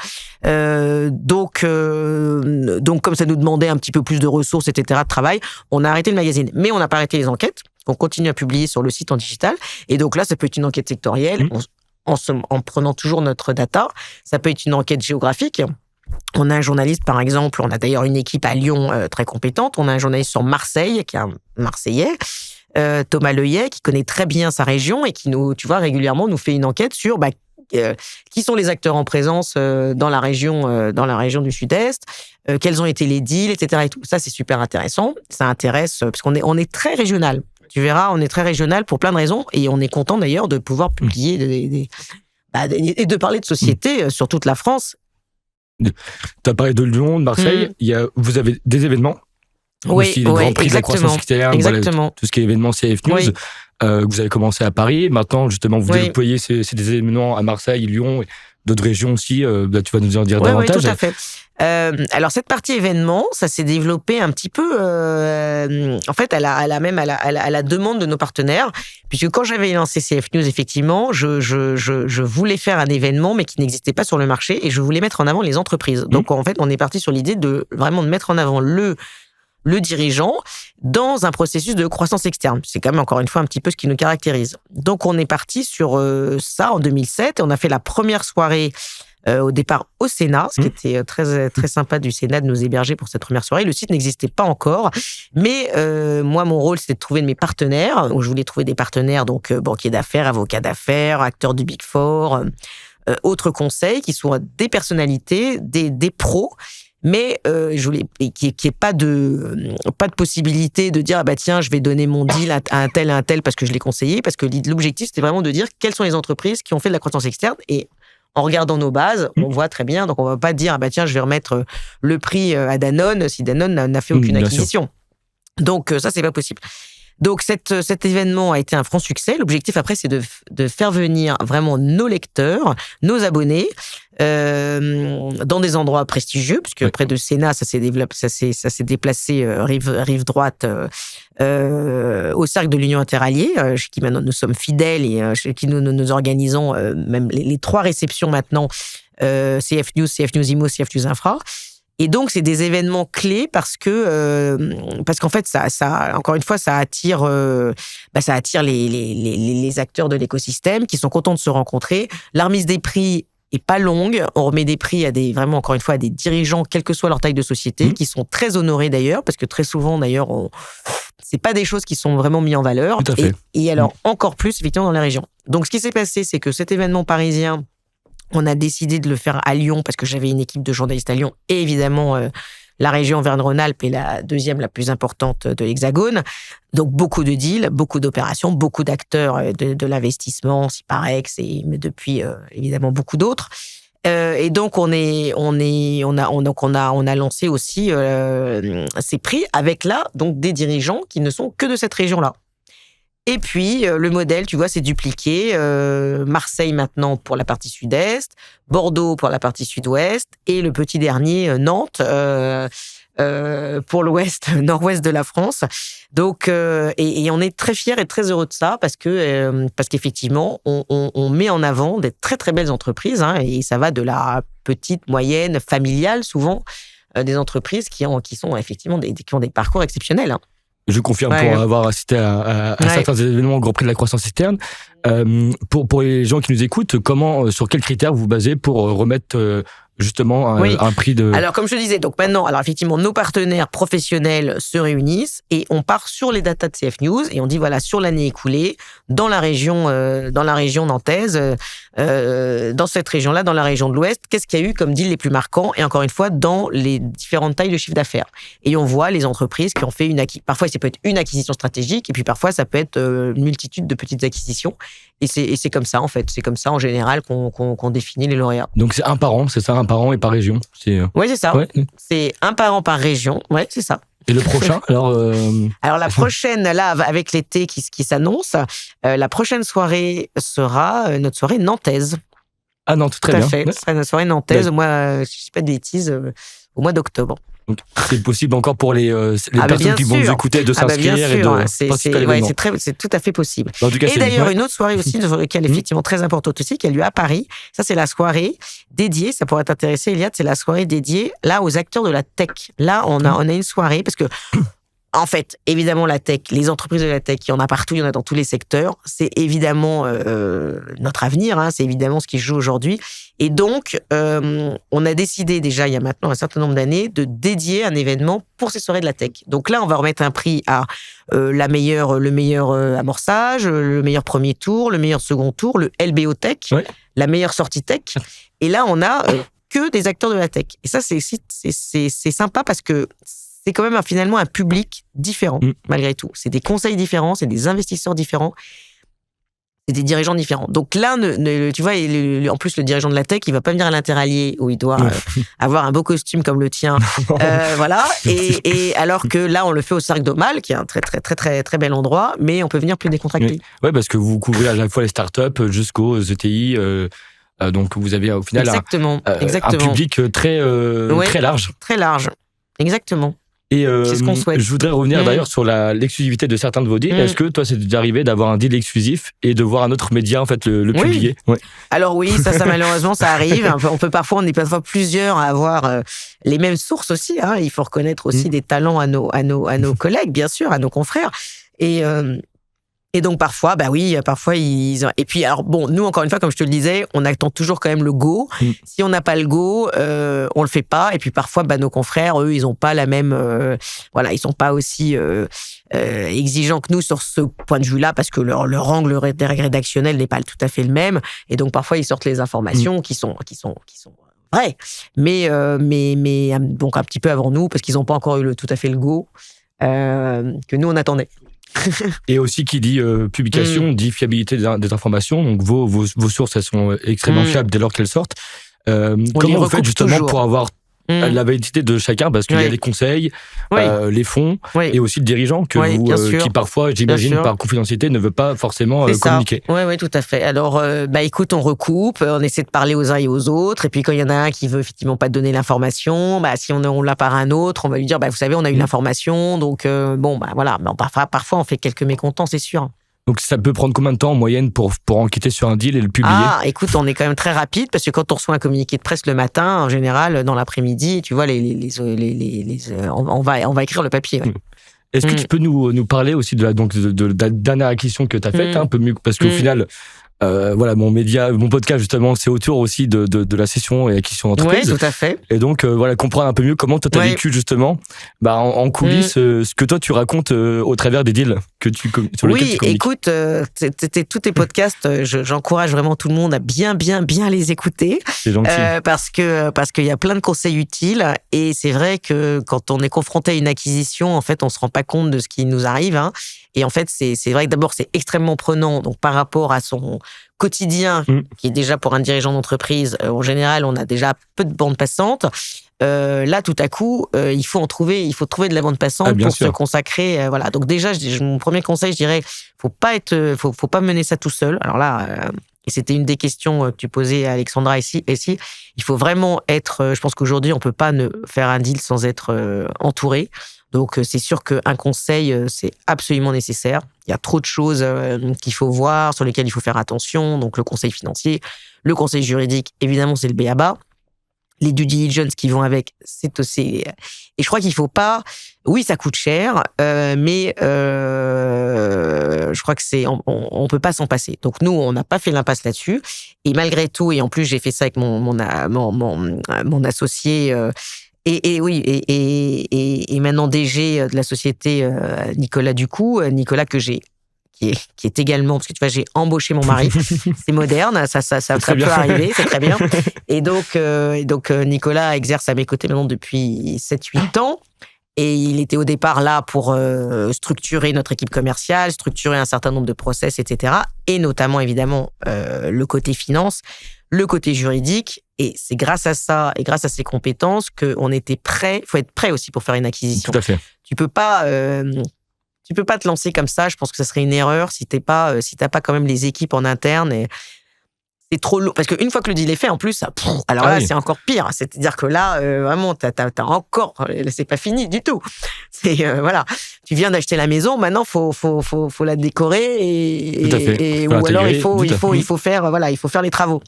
Donc, comme ça nous demandait un petit peu plus de ressources, etc., de travail, on a arrêté le magazine. Mais on n'a pas arrêté les enquêtes. On continue à publier sur le site en digital. Et donc là, ça peut être une enquête sectorielle. en prenant toujours notre data. Ça peut être une enquête géographique. On a un journaliste, par exemple, on a d'ailleurs une équipe à Lyon très compétente. On a un journaliste sur Marseille, qui est un Marseillais, Thomas Leuillet, qui connaît très bien sa région et qui régulièrement nous fait une enquête sur qui sont les acteurs en présence dans la région du Sud-Est, quels ont été les deals, etc. Et tout. Ça, c'est super intéressant. Ça intéresse parce qu'on est très régional. Tu verras, on est très régional pour plein de raisons et on est content d'ailleurs de pouvoir publier et de parler de société sur toute la France. Tu as parlé de Lyon, de Marseille. Vous avez des événements. Oui, aussi, les grands prix de la croissance externe. Exactement. Tout ce qui est événement CF News. Oui. Vous avez commencé à Paris. Maintenant, justement, vous déployez ces événements à Marseille, Lyon, et d'autres régions aussi. Tu vas nous en dire davantage. Oui, tout à fait. Alors, cette partie événement, ça s'est développé un petit peu, en fait, à la demande de nos partenaires. Puisque quand j'avais lancé CF News, effectivement, je voulais faire un événement, mais qui n'existait pas sur le marché, et je voulais mettre en avant les entreprises. Donc, en fait, on est parti sur l'idée de mettre en avant le dirigeant dans un processus de croissance externe. C'est quand même, encore une fois, un petit peu ce qui nous caractérise. Donc, on est parti sur ça en 2007 et on a fait la première soirée au départ au Sénat, ce qui était très, très sympa du Sénat de nous héberger pour cette première soirée. Le site n'existait pas encore, mais moi, mon rôle, c'était de trouver mes partenaires. Je voulais trouver des partenaires, donc banquiers d'affaires, avocats d'affaires, acteurs du Big Four, autres conseils qui sont des personnalités, des pros, mais je voulais qu'il n'y ait pas de possibilité de dire tiens, je vais donner mon deal à un tel parce que je l'ai conseillé, parce que l'objectif c'était vraiment de dire quelles sont les entreprises qui ont fait de la croissance externe, et en regardant nos bases, on voit très bien, donc on va pas dire tiens, je vais remettre le prix à Danone si Danone n'a fait aucune acquisition. Donc ça, c'est pas possible. Donc cet événement a été un franc succès. L'objectif après, c'est de faire venir vraiment nos lecteurs, nos abonnés, dans des endroits prestigieux, puisque près de Sénat, ça s'est déplacé rive droite au cercle de l'Union Interalliée, chez qui maintenant nous sommes fidèles et chez qui nous organisons même les 3 réceptions maintenant, CF News Immo, CF News Infra. Et donc, c'est des événements clés parce qu'en fait, ça, encore une fois, ça attire les acteurs de l'écosystème qui sont contents de se rencontrer. La remise des prix est pas longue. On remet des prix vraiment, encore une fois, à des dirigeants, quelle que soit leur taille de société, qui sont très honorés d'ailleurs, parce que très souvent, d'ailleurs, c'est pas des choses qui sont vraiment mises en valeur. Tout à fait. Et alors, encore plus, effectivement, dans la région. Donc, ce qui s'est passé, c'est que cet événement parisien, on a décidé de le faire à Lyon parce que j'avais une équipe de journalistes à Lyon. Et évidemment, la région Auvergne-Rhône-Alpes est la deuxième la plus importante de l'Hexagone. Donc, beaucoup de deals, beaucoup d'opérations, beaucoup d'acteurs de l'investissement, Syparex, mais depuis, évidemment, beaucoup d'autres. Et donc, on a lancé aussi ces prix avec là, donc, des dirigeants qui ne sont que de cette région-là. Et puis, le modèle, tu vois, c'est dupliqué. Marseille maintenant pour la partie sud-est, Bordeaux pour la partie sud-ouest, et le petit dernier, Nantes, pour l'ouest, nord-ouest de la France. Donc, et on est très fiers et très heureux de ça parce qu'effectivement, on met en avant des très, très belles entreprises, et ça va de la petite, moyenne, familiale, souvent, des entreprises qui ont effectivement qui ont des parcours exceptionnels. Je confirme pour avoir assisté à certains événements au Grand Prix de la croissance externe. Pour les gens qui nous écoutent, sur quels critères vous vous basez pour remettre justement un prix de... Alors, comme je disais, donc maintenant, effectivement, nos partenaires professionnels se réunissent et on part sur les datas de CF News et on dit, voilà, sur l'année écoulée, dans la région nantaise, dans cette région-là, dans la région de l'Ouest, qu'est-ce qu'il y a eu comme deal les plus marquants, et encore une fois, dans les différentes tailles de chiffre d'affaires. Et on voit les entreprises qui ont fait parfois, ça peut être une acquisition stratégique, et puis parfois, ça peut être une multitude de petites acquisitions. Et c'est comme ça, en fait. C'est comme ça, en général, qu'on définit les lauréats. Donc, c'est un par an, c'est ça, un par an et par région. Oui, c'est ça. Ouais. C'est un par an par région. Ouais, c'est ça. Et le prochain, alors la prochaine, là, avec l'été qui s'annonce, la prochaine soirée sera notre soirée nantaise. Ah, Nantes, très bien. Tout à fait. Ce sera notre soirée nantaise, au mois, je ne dis pas de bêtises, au mois d'octobre. Donc, c'est possible encore pour les personnes qui vont nous écouter de s'inscrire et de participer à l'événement. C'est tout à fait possible. En tout cas, et d'ailleurs, une autre soirée aussi, sur laquelle effectivement très importante aussi, qui a lieu à Paris. Ça, c'est la soirée dédiée, ça pourrait t'intéresser, Eliade, c'est la soirée dédiée là aux acteurs de la tech. Là, on a une soirée, parce que En fait, évidemment, la tech, les entreprises de la tech, il y en a partout, il y en a dans tous les secteurs. C'est évidemment notre avenir, hein, c'est évidemment ce qui se joue aujourd'hui. Et donc, on a décidé déjà, il y a maintenant un certain nombre d'années, de dédier un événement pour ces soirées de la tech. Donc là, on va remettre un prix à le meilleur amorçage, le meilleur premier tour, le meilleur second tour, le LBO Tech, la meilleure sortie tech. Et là, on a que des acteurs de la tech. Et ça, c'est sympa parce que c'est quand même finalement un public différent, malgré tout. C'est des conseils différents, c'est des investisseurs différents, c'est des dirigeants différents. Donc là, tu vois, en plus, le dirigeant de la tech, il va pas venir à l'Interallié où il doit avoir un beau costume comme le tien. Voilà. Et alors que là, on le fait au Cirque d'Aumale, qui est un très, très, très, très, très bel endroit, mais on peut venir plus décontracté. Oui, parce que vous couvrez à la fois les startups jusqu'aux ETI. Donc, vous avez au final un public très large. Très large. Exactement. Et c'est ce qu'on souhaite. Je voudrais revenir d'ailleurs sur l'exclusivité de certains de vos deals. Est-ce que toi, c'est déjà arrivé d'avoir un deal exclusif et de voir un autre média en fait le publier? Alors oui, ça malheureusement, ça arrive. On est parfois plusieurs à avoir les mêmes sources aussi. Hein. Il faut reconnaître aussi des talents à nos collègues, bien sûr, à nos confrères. Et donc parfois, ils... Et puis alors bon, nous encore une fois, comme je te le disais, on attend toujours quand même le go. Si on n'a pas le go, on le fait pas. Et puis parfois, nos confrères, eux, ils ont pas la même, ils sont pas aussi exigeants que nous sur ce point de vue-là, parce que leur angle rédactionnel n'est pas tout à fait le même. Et donc parfois, ils sortent les informations qui sont vraies, mais donc un petit peu avant nous, parce qu'ils n'ont pas encore eu tout à fait le go que nous on attendait. Et aussi, qui dit publication, dit fiabilité des informations. Donc, vos sources, elles sont extrêmement fiables dès lors qu'elles sortent. Comment vous faites justement pour avoir la validité de chacun? Parce qu'il y a les conseils, les fonds, et aussi le dirigeant qui parfois, j'imagine, par confidentialité, ne veut pas forcément communiquer. Oui, tout à fait. Alors, écoute, on recoupe, on essaie de parler aux uns et aux autres. Et puis, quand il y en a un qui veut effectivement pas te donner l'information, si on l'a par un autre, on va lui dire, vous savez, on a eu l'information. Donc, voilà. Parfois, on fait quelques mécontents, c'est sûr. Donc, ça peut prendre combien de temps en moyenne pour enquêter sur un deal et le publier? Écoute, on est quand même très rapide, parce que quand on reçoit un communiqué de presse le matin, en général, dans l'après-midi, tu vois, on va écrire le papier. Ouais. Est-ce que tu peux nous parler aussi de la dernière acquisition que tu as faite, un peu mieux, parce qu'au final, mon podcast justement, c'est autour aussi de la cession et acquisition d'entreprise. Oui, tout à fait. Et donc comprendre un peu mieux comment toi t'as vécu justement en coulisses ce que toi tu racontes au travers des deals sur lesquels tu communiques. Écoute, tous tes podcasts, j'encourage vraiment tout le monde à bien les écouter. C'est gentil. Parce qu'il y a plein de conseils utiles, et c'est vrai que quand on est confronté à une acquisition, en fait, on se rend pas compte de ce qui nous arrive, hein. Et en fait, c'est vrai que d'abord, c'est extrêmement prenant. Donc, par rapport à son quotidien, qui est déjà pour un dirigeant d'entreprise, en général, on a déjà peu de bande passante. Là, tout à coup, il faut trouver de la bande passante pour se consacrer. Voilà. Donc déjà, mon premier conseil, je dirais, faut pas mener ça tout seul. Alors là, et c'était une des questions que tu posais à Alexandra ici. Il faut vraiment être. Je pense qu'aujourd'hui, on peut pas faire un deal sans être entouré. Donc, c'est sûr qu'un conseil, c'est absolument nécessaire. Il y a trop de choses qu'il faut voir, sur lesquelles il faut faire attention. Donc, le conseil financier, le conseil juridique, évidemment, c'est le b.a.-ba. Les due diligence qui vont avec, c'est aussi... Et je crois qu'il faut pas... Oui, ça coûte cher, mais je crois que on peut pas s'en passer. Donc, nous, on n'a pas fait l'impasse là-dessus. Et malgré tout, et en plus, j'ai fait ça avec mon associé... Et maintenant DG de la société Nicolas Ducou, Nicolas qui est également, parce que tu vois, j'ai embauché mon mari, c'est moderne, ça peut arriver, c'est très bien. Et donc Nicolas exerce à mes côtés maintenant depuis 7-8 ans. Et il était au départ là pour structurer notre équipe commerciale, structurer un certain nombre de process, etc. Et notamment, évidemment, le côté finance, le côté juridique. Et c'est grâce à ça et grâce à ses compétences qu'on était prêt. Il faut être prêt aussi pour faire une acquisition. Tout à fait. Tu peux pas te lancer comme ça. Je pense que ça serait une erreur si t'as pas quand même les équipes en interne. Et c'est trop lourd. Parce qu'une fois que le deal est fait, en plus, c'est encore pire. C'est-à-dire que là, vraiment, t'as encore, c'est pas fini du tout. C'est, voilà. Tu viens d'acheter la maison, maintenant, faut la décorer ou alors il faut faire les travaux.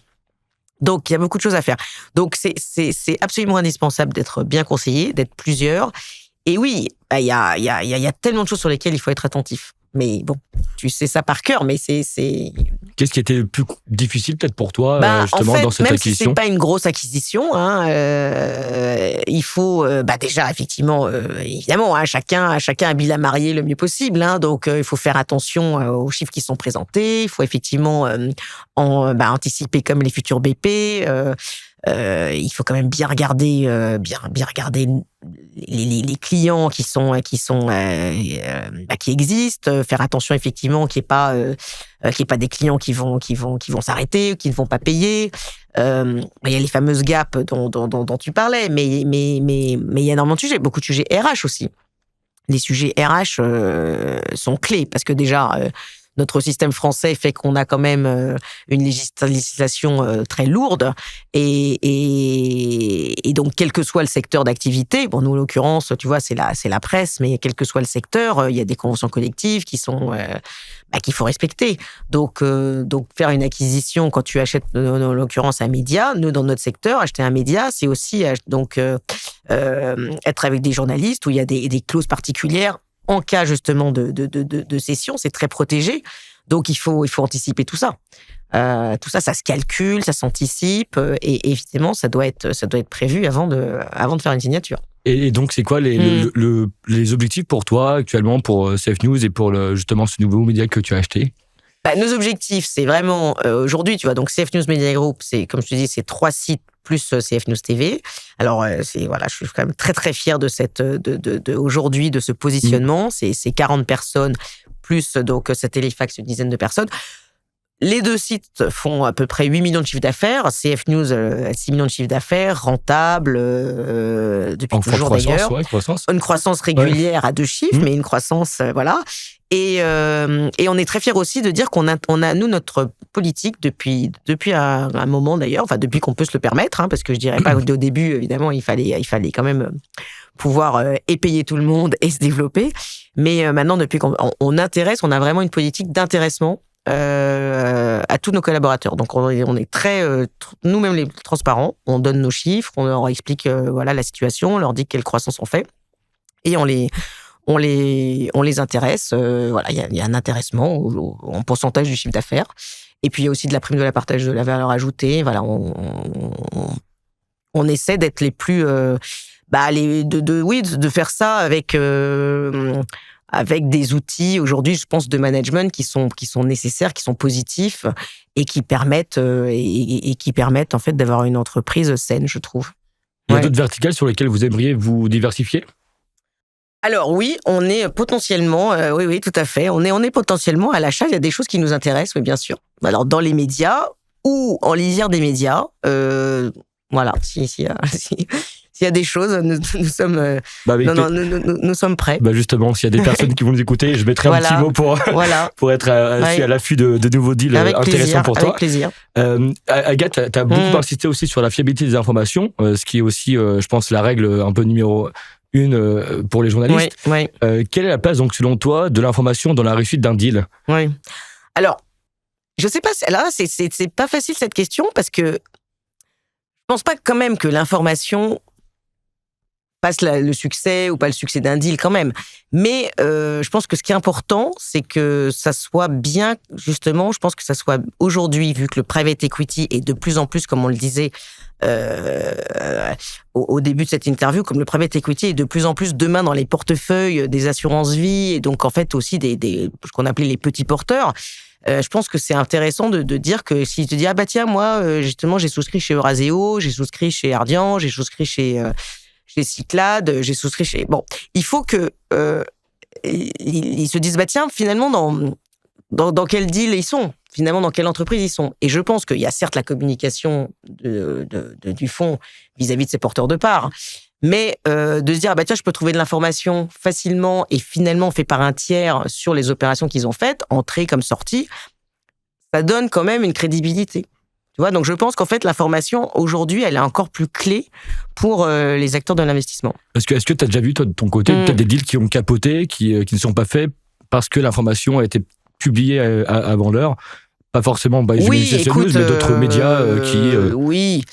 Donc, il y a beaucoup de choses à faire. Donc, c'est absolument indispensable d'être bien conseillé, d'être plusieurs. Et oui, il y a tellement de choses sur lesquelles il faut être attentif. Mais bon, tu sais ça par cœur, mais c'est... Qu'est-ce qui était le plus difficile peut-être pour toi, justement, en fait, dans cette même acquisition? si c'est pas une grosse acquisition, hein, il faut déjà effectivement, évidemment, hein, chacun habille la mariée le mieux possible, hein, donc il faut faire attention aux chiffres qui sont présentés, il faut effectivement anticiper comme les futurs BP. Il faut quand même bien regarder les clients qui existent, faire attention effectivement qu'il n'y ait pas des clients qui vont s'arrêter, qui ne vont pas payer. Il y a les fameuses gaps dont tu parlais, mais il y a énormément de sujets, beaucoup de sujets RH aussi. Les sujets RH sont clés parce que déjà notre système français fait qu'on a quand même une législation très lourde et donc quel que soit le secteur d'activité, bon nous en l'occurrence tu vois c'est la presse, mais quel que soit le secteur, il y a des conventions collectives qui sont qu'il faut respecter. Donc faire une acquisition quand tu achètes en l'occurrence un média, nous dans notre secteur acheter un média c'est aussi être avec des journalistes où il y a des clauses particulières. En cas justement de cession, c'est très protégé, donc il faut anticiper tout ça. Tout ça, ça se calcule, ça s'anticipe, et évidemment, ça doit être prévu avant de faire une signature. Et donc, c'est quoi les objectifs pour toi actuellement pour CF News et pour justement ce nouveau média que tu as acheté? Nos objectifs, c'est vraiment aujourd'hui, tu vois, donc CF News Media Group, c'est comme je te dis, c'est 3 sites plus CF News TV. Alors je suis quand même très très fier de aujourd'hui de ce positionnement. C'est 40 personnes plus donc Satellifax une dizaine de personnes. Les 2 sites font à peu près 8 millions de chiffre d'affaires. CF News, 6 millions de chiffre d'affaires, rentable depuis toujours d'ailleurs. Une croissance régulière à 2 chiffres, mais une croissance, voilà. Et on est très fiers aussi de dire qu'on a nous, notre politique depuis un moment d'ailleurs, enfin depuis qu'on peut se le permettre, hein, parce que je dirais pas au début, évidemment, il fallait quand même pouvoir épayer tout le monde et se développer. Mais maintenant, depuis qu'on intéresse, on a vraiment une politique d'intéressement à tous nos collaborateurs. Donc on est très nous-mêmes les transparents, on donne nos chiffres, on leur explique la situation, on leur dit quelle croissance on fait et on les intéresse. Il y a un intéressement en pourcentage du chiffre d'affaires. Et puis il y a aussi de la prime de la partage de la valeur ajoutée. Voilà, on essaie d'être les plus de faire ça avec des outils aujourd'hui, je pense, de management qui sont nécessaires, qui sont positifs et qui permettent en fait d'avoir une entreprise saine, je trouve. Il y a d'autres verticales sur lesquelles vous aimeriez vous diversifier? Alors oui, on est potentiellement, oui, tout à fait. On est potentiellement à l'achat. Il y a des choses qui nous intéressent, oui, bien sûr. Alors dans les médias ou en lisière des médias, s'il y a des choses, nous sommes, nous sommes prêts. Justement, s'il y a des personnes qui vont nous écouter, je mettrai un petit mot pour être à l'affût de nouveaux deals intéressants pour toi. Avec plaisir. Agathe, tu as beaucoup insisté aussi sur la fiabilité des informations, ce qui est aussi, je pense, la règle un peu numéro 1 pour les journalistes. Oui. Quelle est la place, donc, selon toi, de l'information dans la réussite d'un deal? Oui. Alors, je sais pas, là, c'est pas facile cette question parce que je pense pas quand même que l'information passe le succès ou pas le succès d'un deal quand même. Mais je pense que ce qui est important, c'est que ça soit bien, justement, je pense que ça soit aujourd'hui, vu que le private equity est de plus en plus, comme on le disait au début de cette interview, comme le private equity est de plus en plus demain dans les portefeuilles des assurances-vie et donc en fait aussi ce qu'on appelait les petits porteurs. Je pense que c'est intéressant de dire que si tu te dis tiens, moi justement j'ai souscrit chez Euraseo, j'ai souscrit chez Ardian, j'ai souscrit chez Cyclades, j'ai souscrit chez... Bon, il faut que ils se disent tiens, finalement dans quel deal ils sont, finalement dans quelle entreprise ils sont. Et je pense qu'il y a certes la communication du fonds vis-à-vis de ses porteurs de parts, mais de se dire tiens, je peux trouver de l'information facilement et finalement fait par un tiers sur les opérations qu'ils ont faites, entrée comme sortie, ça donne quand même une crédibilité. Tu vois, donc je pense qu'en fait l'information aujourd'hui, elle est encore plus clé pour les acteurs de l'investissement. Est-ce que tu as déjà vu toi de ton côté peut-être des deals qui ont capoté, qui ne sont pas faits parce que l'information a été publiée avant l'heure? Pas forcément oui, écoute, mais d'autres médias qui... Oui,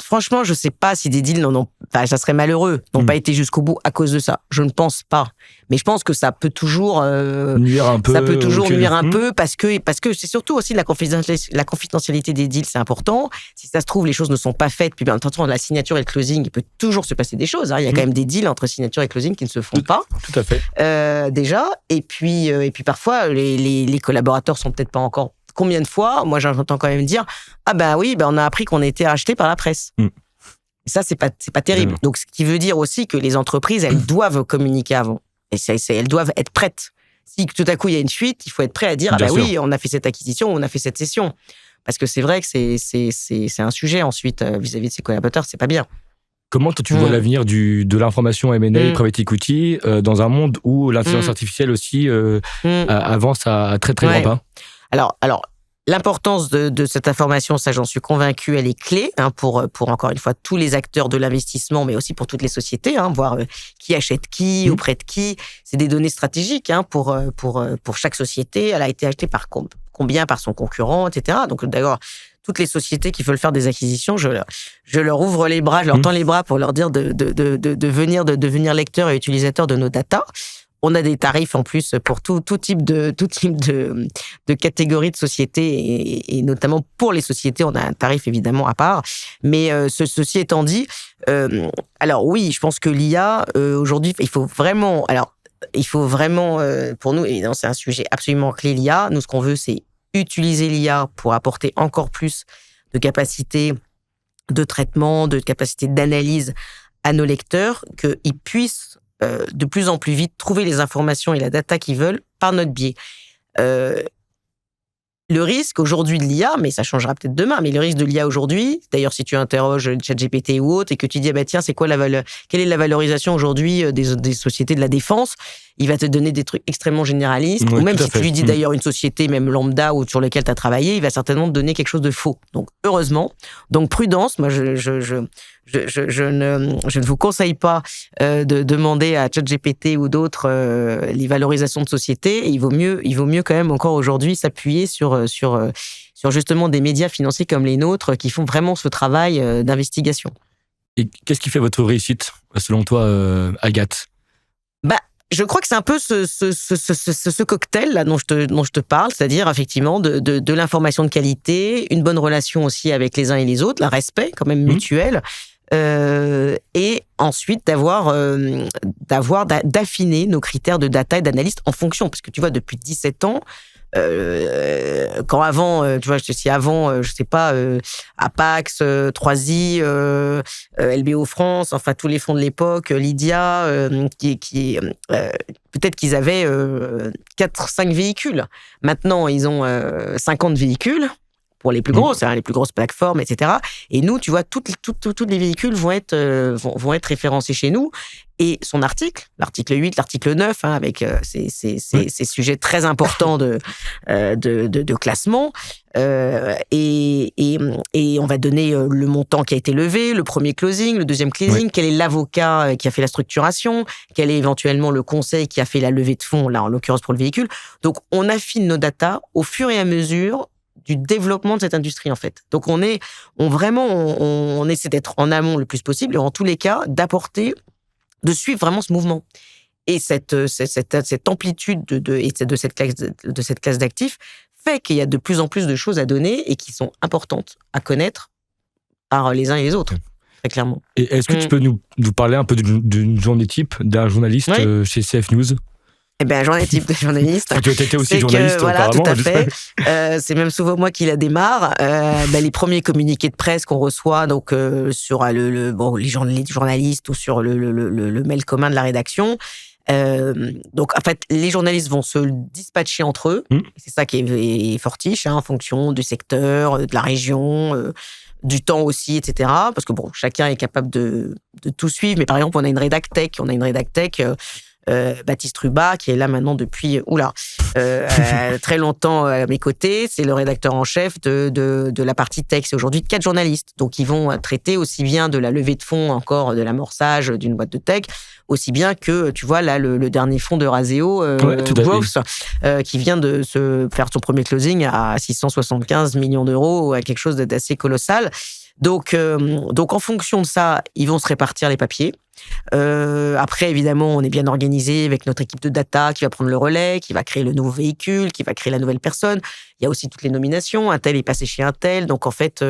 Franchement, je sais pas si des deals ça serait malheureux, n'ont pas été jusqu'au bout à cause de ça. Je ne pense pas. Mais je pense que ça peut toujours nuire un peu. Ça peut toujours nuire un peu parce que c'est surtout aussi la confidentialité des deals, c'est important. Si ça se trouve, les choses ne sont pas faites, puis bien attention, la signature et le closing, il peut toujours se passer des choses. Hein. Il y a quand même des deals entre signature et closing qui ne se font pas. Tout à fait. Déjà, et puis parfois les collaborateurs sont peut-être pas encore. Combien de fois, moi j'entends quand même dire on a appris qu'on a été racheté par la presse. Et ça, c'est pas terrible. Donc, ce qui veut dire aussi que les entreprises, elles doivent communiquer avant. Et elles doivent être prêtes. Si tout à coup il y a une fuite, il faut être prêt à dire oui, on a fait cette acquisition, on a fait cette cession. Parce que c'est vrai que c'est un sujet ensuite vis-à-vis de ses collaborateurs, c'est pas bien. Comment tu vois l'avenir de l'information M&A, private equity, dans un monde où l'intelligence artificielle aussi avance à très très grand pas? Alors, l'importance de cette information, ça j'en suis convaincue, elle est clé pour encore une fois tous les acteurs de l'investissement, mais aussi pour toutes les sociétés, voir qui achète qui, auprès de qui. C'est des données stratégiques pour chaque société. Elle a été achetée par combien par son concurrent, etc. Donc d'ailleurs, toutes les sociétés qui veulent faire des acquisitions, je leur ouvre les bras, je leur tends les bras pour leur dire de devenir lecteurs et utilisateurs de nos datas. On a des tarifs en plus pour tout type de catégories de sociétés et notamment pour les sociétés, on a un tarif évidemment à part. Mais ceci étant dit, alors oui, je pense que l'IA aujourd'hui, il faut vraiment pour nous, évidemment, c'est un sujet absolument clé, l'IA. Nous, ce qu'on veut, c'est utiliser l'IA pour apporter encore plus de capacités de traitement, de capacités d'analyse à nos lecteurs, qu'ils puissent de plus en plus vite trouver les informations et la data qu'ils veulent par notre biais. Le risque aujourd'hui de l'IA, mais ça changera peut-être demain, mais le risque de l'IA aujourd'hui, d'ailleurs si tu interroges ChatGPT ou autre et que tu dis tiens, c'est quoi quelle est la valorisation aujourd'hui des sociétés de la défense, il va te donner des trucs extrêmement généralistes, ou même si tu lui dis d'ailleurs une société même lambda ou sur laquelle tu as travaillé, il va certainement te donner quelque chose de faux. Donc heureusement, donc prudence, moi je ne vous conseille pas de demander à ChatGPT ou d'autres les valorisations de société, et il vaut mieux quand même encore aujourd'hui s'appuyer sur justement des médias financiers comme les nôtres qui font vraiment ce travail d'investigation. Et qu'est-ce qui fait votre réussite, selon toi, Agathe ? Je crois que c'est un peu ce cocktail là dont je te parle, c'est-à-dire effectivement de l'information de qualité, une bonne relation aussi avec les uns et les autres, le respect quand même mutuel, et ensuite d'affiner nos critères de data et d'analyse en fonction, parce que tu vois, depuis 17 ans, quand avant, tu vois, je sais pas, Apax, 3i, LBO France, enfin tous les fonds de l'époque, Lydia, peut-être qu'ils avaient 4-5 véhicules. Maintenant, ils ont 50 véhicules. Pour les plus grosses, les plus grosses plateformes, etc. Et nous, tu vois, tous les véhicules vont être référencés chez nous. Et son l'article 8, l'article 9, avec ces sujets très importants de classement. Et on va donner le montant qui a été levé, le premier closing, le deuxième closing, quel est l'avocat qui a fait la structuration, quel est éventuellement le conseil qui a fait la levée de fonds, là, en l'occurrence pour le véhicule. Donc, on affine nos datas au fur et à mesure du développement de cette industrie, en fait. Donc, on essaie d'être en amont le plus possible et en tous les cas, de suivre vraiment ce mouvement. Et cette amplitude de cette classe d'actifs fait qu'il y a de plus en plus de choses à donner et qui sont importantes à connaître par les uns et les autres, très clairement. Et est-ce que tu peux nous parler un peu d'une journée type d'un journaliste chez CF News ? Eh bien, journée type de journaliste. Tu étais aussi journaliste, apparemment. Voilà, tout à fait. C'est même souvent moi qui la démarre. Les premiers communiqués de presse qu'on reçoit, donc sur les journalistes ou sur le mail commun de la rédaction. Donc, en fait, les journalistes vont se dispatcher entre eux. C'est ça qui est fortiche, en fonction du secteur, de la région, du temps aussi, etc. Parce que chacun est capable de tout suivre. Mais par exemple, on a une rédac tech. Baptiste Rubat, qui est là maintenant depuis très longtemps à mes côtés. C'est le rédacteur en chef de la partie tech. C'est aujourd'hui 4 journalistes. Donc, ils vont traiter aussi bien de la levée de fonds, encore de l'amorçage d'une boîte de tech, aussi bien que, tu vois, là, le dernier fonds de Raseo, Growth, qui vient de se faire son premier closing à 675 millions d'euros, à quelque chose d'assez colossal. Donc, en fonction de ça, ils vont se répartir les papiers. Après, évidemment, on est bien organisé avec notre équipe de data qui va prendre le relais, qui va créer le nouveau véhicule, qui va créer la nouvelle personne. Il y a aussi toutes les nominations. Un tel est passé chez un tel. Donc, en fait,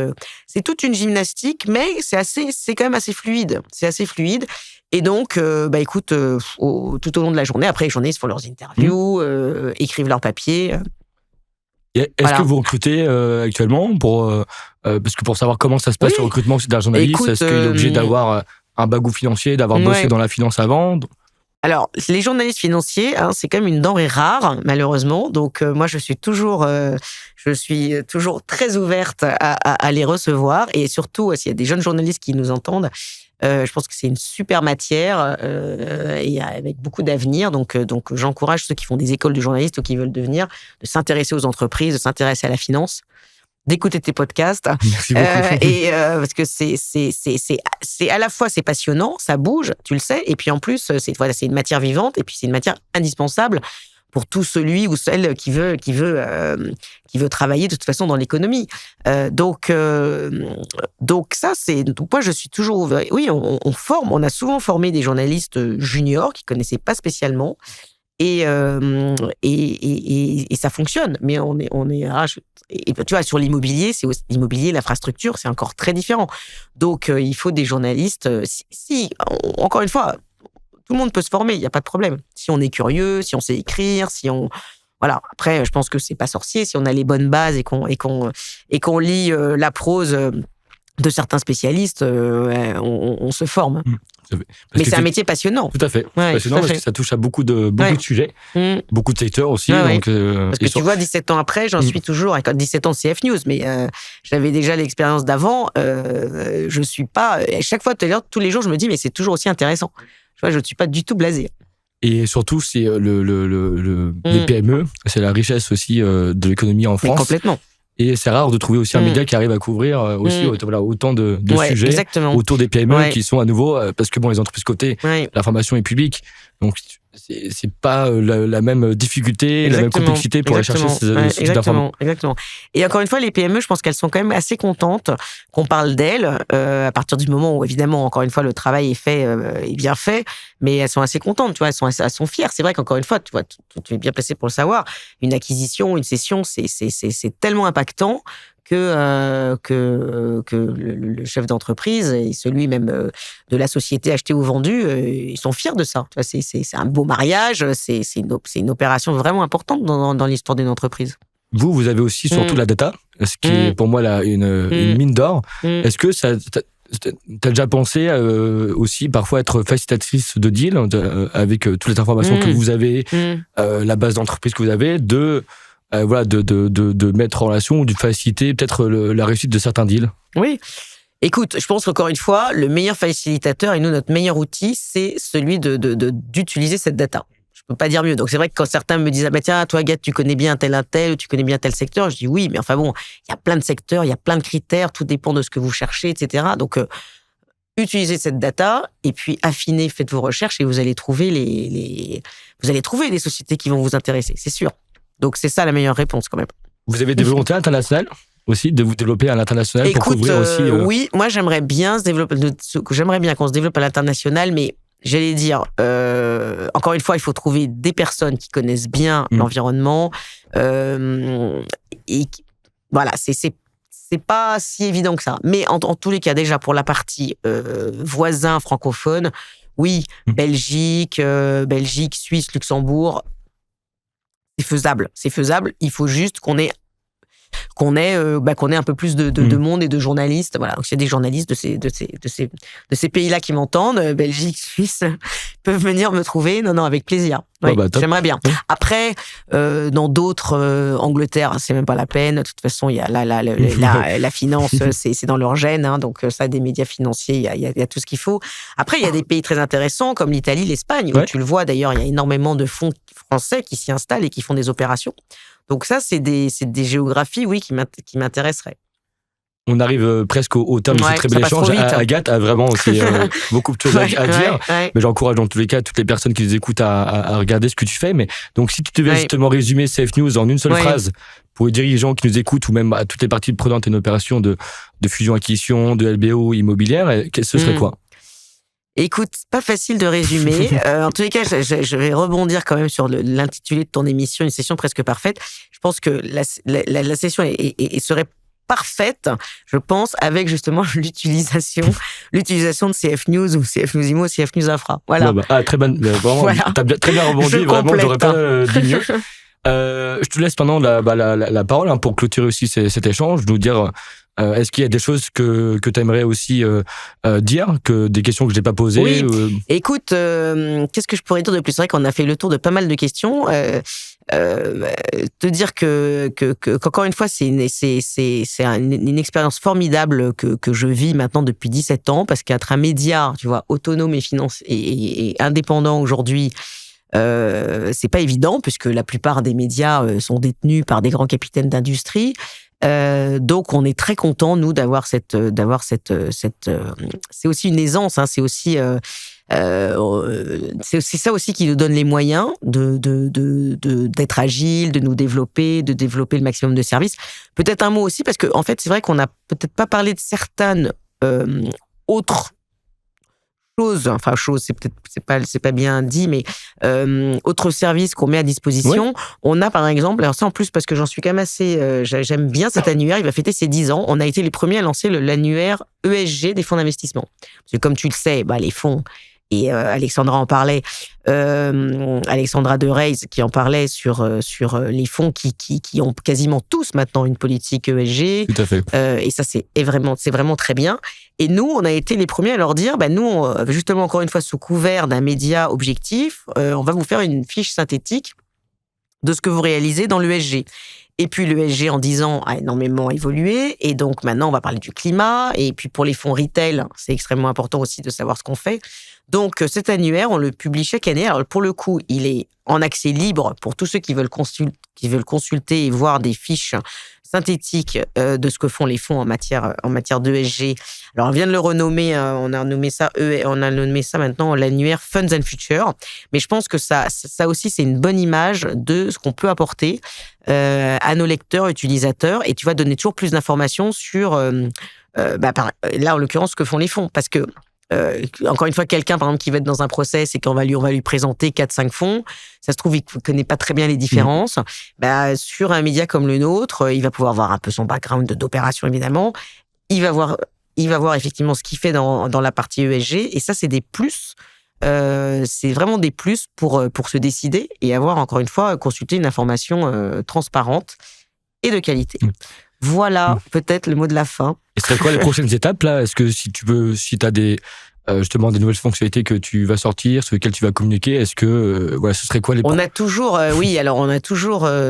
c'est toute une gymnastique, mais c'est quand même assez fluide. C'est assez fluide. Et donc, écoute, tout au long de la journée, après, les journalistes font leurs interviews, écrivent leurs papiers. Est-ce que vous recrutez actuellement parce que pour savoir comment ça se passe le recrutement d'un journaliste, est-ce qu'il est obligé d'avoir un bagou financier, d'avoir bossé dans la finance avant? Alors, les journalistes financiers, c'est quand même une denrée rare, malheureusement. Donc, moi, je suis toujours très ouverte à les recevoir. Et surtout, s'il y a des jeunes journalistes qui nous entendent, je pense que c'est une super matière et avec beaucoup d'avenir. Donc, j'encourage ceux qui font des écoles de journalistes ou qui veulent devenir, de s'intéresser aux entreprises, de s'intéresser à la finance, d'écouter tes podcasts. Merci beaucoup. Parce que c'est à la fois c'est passionnant, ça bouge, tu le sais, et puis en plus c'est une matière vivante et puis c'est une matière indispensable pour tout celui ou celle qui veut travailler de toute façon dans l'économie. Donc ça donc moi je suis toujours ouvert. Oui, on a souvent formé des journalistes juniors qui connaissaient pas spécialement. Et ça fonctionne, mais on est et tu vois, sur l'immobilier, l'immobilier, l'infrastructure, c'est encore très différent. Donc il faut des journalistes. Encore une fois, tout le monde peut se former, il y a pas de problème. Si on est curieux, si on sait écrire, voilà. Après, je pense que c'est pas sorcier si on a les bonnes bases et qu'on lit la prose de certains spécialistes, on se forme. Mais c'est un métier passionnant. Tout à fait. Ouais, passionnant parce que ça touche à beaucoup de sujets, beaucoup de secteurs aussi. Donc, parce que tu vois, 17 ans après, j'en suis toujours. 17 ans de CF News, mais j'avais déjà l'expérience d'avant. Je suis pas. À chaque fois, tous les jours, je me dis, mais c'est toujours aussi intéressant. Tu vois, je ne suis pas du tout blasé. Et surtout, c'est les PME, c'est la richesse aussi de l'économie en France. Mais complètement. Et c'est rare de trouver aussi un média qui arrive à couvrir aussi autant de sujets exactement. autour des PME qui sont à nouveau, parce que les entreprises cotées, l'information est publique. Donc, c'est pas la même difficulté, la même complexité pour aller chercher ces sources d'informations. Exactement. Et encore une fois, les PME, je pense qu'elles sont quand même assez contentes qu'on parle d'elles, à partir du moment où, évidemment, encore une fois, le travail est fait, est bien fait, mais elles sont assez contentes, tu vois, elles sont fières. C'est vrai qu'encore une fois, tu vois, tu es bien placé pour le savoir, une acquisition, une cession, c'est tellement impactant que le chef d'entreprise et celui même de la société achetée ou vendue, ils sont fiers de ça. C'est un beau mariage, c'est une opération vraiment importante dans l'histoire d'une entreprise. Vous avez aussi surtout la data, ce qui est pour moi une mine d'or. Est-ce que t'as déjà pensé aussi parfois être facilitatrice de deal avec toutes les informations que vous avez, la base d'entreprise que vous avez, de mettre en relation ou de faciliter peut-être la réussite de certains deals? Oui. Écoute, je pense qu'encore une fois, le meilleur facilitateur et nous, notre meilleur outil, c'est celui d'utiliser cette data. Je peux pas dire mieux. Donc, c'est vrai que quand certains me disent, tiens, toi, Agathe, tu connais bien tel, ou tu connais bien tel secteur, je dis oui, mais enfin bon, il y a plein de secteurs, il y a plein de critères, tout dépend de ce que vous cherchez, etc. Donc, utilisez cette data et puis affinez, faites vos recherches et vous allez trouver vous allez trouver des sociétés qui vont vous intéresser, c'est sûr. Donc, c'est ça la meilleure réponse quand même. Vous avez des volontés internationales aussi, de vous développer à l'international pour couvrir aussi Oui, moi, j'aimerais bien qu'on se développe à l'international, mais j'allais dire, encore une fois, il faut trouver des personnes qui connaissent bien l'environnement. Et voilà, c'est pas si évident que ça. Mais en tous les cas, déjà, pour la partie voisins francophones, oui, Belgique, Suisse, Luxembourg, c'est faisable. Il faut juste qu'on ait un peu plus de monde et de journalistes. Voilà. Donc, s'il y a des journalistes de ces pays-là qui m'entendent, Belgique, Suisse, peuvent venir me trouver. Non, avec plaisir. Oui, j'aimerais bien. Après, dans d'autres, Angleterre, c'est même pas la peine. De toute façon, il y a la finance, c'est dans leur gène. Hein, donc, ça, des médias financiers, il y a tout ce qu'il faut. Après, il y a des pays très intéressants comme l'Italie, l'Espagne, où tu le vois d'ailleurs, il y a énormément de fonds français qui s'y installent et qui font des opérations. Donc ça, c'est des géographies, oui, qui m'intéresseraient. On arrive presque au terme de ce très bel échange. Agathe a vraiment aussi beaucoup de choses à dire. Mais j'encourage dans tous les cas toutes les personnes qui nous écoutent à regarder ce que tu fais. Mais donc, si tu devais justement résumer CF News en une seule phrase pour les dirigeants qui nous écoutent ou même à toutes les parties prenantes et une opération de de fusion-acquisition, de LBO immobilière, ce serait quoi? Écoute, pas facile de résumer. En tous les cas, je vais rebondir quand même sur l'intitulé de ton émission, une session presque parfaite. Je pense que la session serait parfaite, je pense, avec justement l'utilisation de CF News ou CF News Immo, CF News Infra. Voilà. Très bonne. Vraiment, voilà. T'as très bien rebondi. Vraiment, j'aurais pas dit mieux. Je te laisse maintenant la parole pour clôturer aussi cet échange, nous dire est-ce qu'il y a des choses que tu aimerais aussi dire, des questions que je n'ai pas posées? Oui. Écoute, qu'est-ce que je pourrais dire de plus? C'est vrai qu'on a fait le tour de pas mal de questions. Te dire qu'encore une fois, c'est une expérience formidable que je vis maintenant depuis 17 ans, parce qu'être un média, tu vois, autonome et indépendant aujourd'hui, c'est pas évident, puisque la plupart des médias sont détenus par des grands capitaines d'industrie. Donc on est très content, nous, d'avoir cette c'est aussi une aisance, hein, c'est aussi ça aussi qui nous donne les moyens d'être agile, de nous développer, de développer le maximum de services. Peut-être un mot aussi, parce que en fait, c'est vrai qu'on n'a peut-être pas parlé de certaines autres choses, c'est pas bien dit, mais autres services qu'on met à disposition. Oui. On a par exemple, alors ça en plus parce que j'en suis quand même assez, j'aime bien cet annuaire, il va fêter ses 10 ans. On a été les premiers à lancer l'annuaire ESG des fonds d'investissement. Parce que comme tu le sais, les fonds, et Alexandra en parlait, Alexandra de Reis qui en parlait sur les fonds qui ont quasiment tous maintenant une politique ESG. Tout à fait. Et ça, c'est vraiment très bien. Et nous, on a été les premiers à leur dire, nous, justement, encore une fois, sous couvert d'un média objectif, on va vous faire une fiche synthétique de ce que vous réalisez dans l'ESG. Et puis l'ESG en 10 ans a énormément évolué, et donc maintenant on va parler du climat, et puis pour les fonds retail, c'est extrêmement important aussi de savoir ce qu'on fait. Donc cet annuaire, on le publie chaque année. Alors pour le coup, il est en accès libre pour tous ceux qui veulent consulter et voir des fiches synthétiques de ce que font les fonds en matière d'ESG. Alors on vient de le renommer, on a nommé ça maintenant l'annuaire Funds and Future. Mais je pense que ça aussi c'est une bonne image de ce qu'on peut apporter à nos lecteurs, utilisateurs, et tu vas donner toujours plus d'informations sur là en l'occurrence ce que font les fonds, parce que encore une fois, quelqu'un, par exemple, qui va être dans un process et qu'on va lui présenter 4-5 fonds, ça se trouve, il ne connaît pas très bien les différences. Sur un média comme le nôtre, il va pouvoir voir un peu son background d'opération, évidemment. Il va voir effectivement ce qu'il fait dans la partie ESG. Et ça, c'est des plus. C'est vraiment des plus pour se décider et avoir, encore une fois, consulté une information transparente et de qualité. Voilà, peut-être le mot de la fin. Et ce serait quoi les prochaines étapes là? Est-ce que si tu as justement des nouvelles fonctionnalités que tu vas sortir, sur lesquelles tu vas communiquer, est-ce que ce serait quoi les On a toujours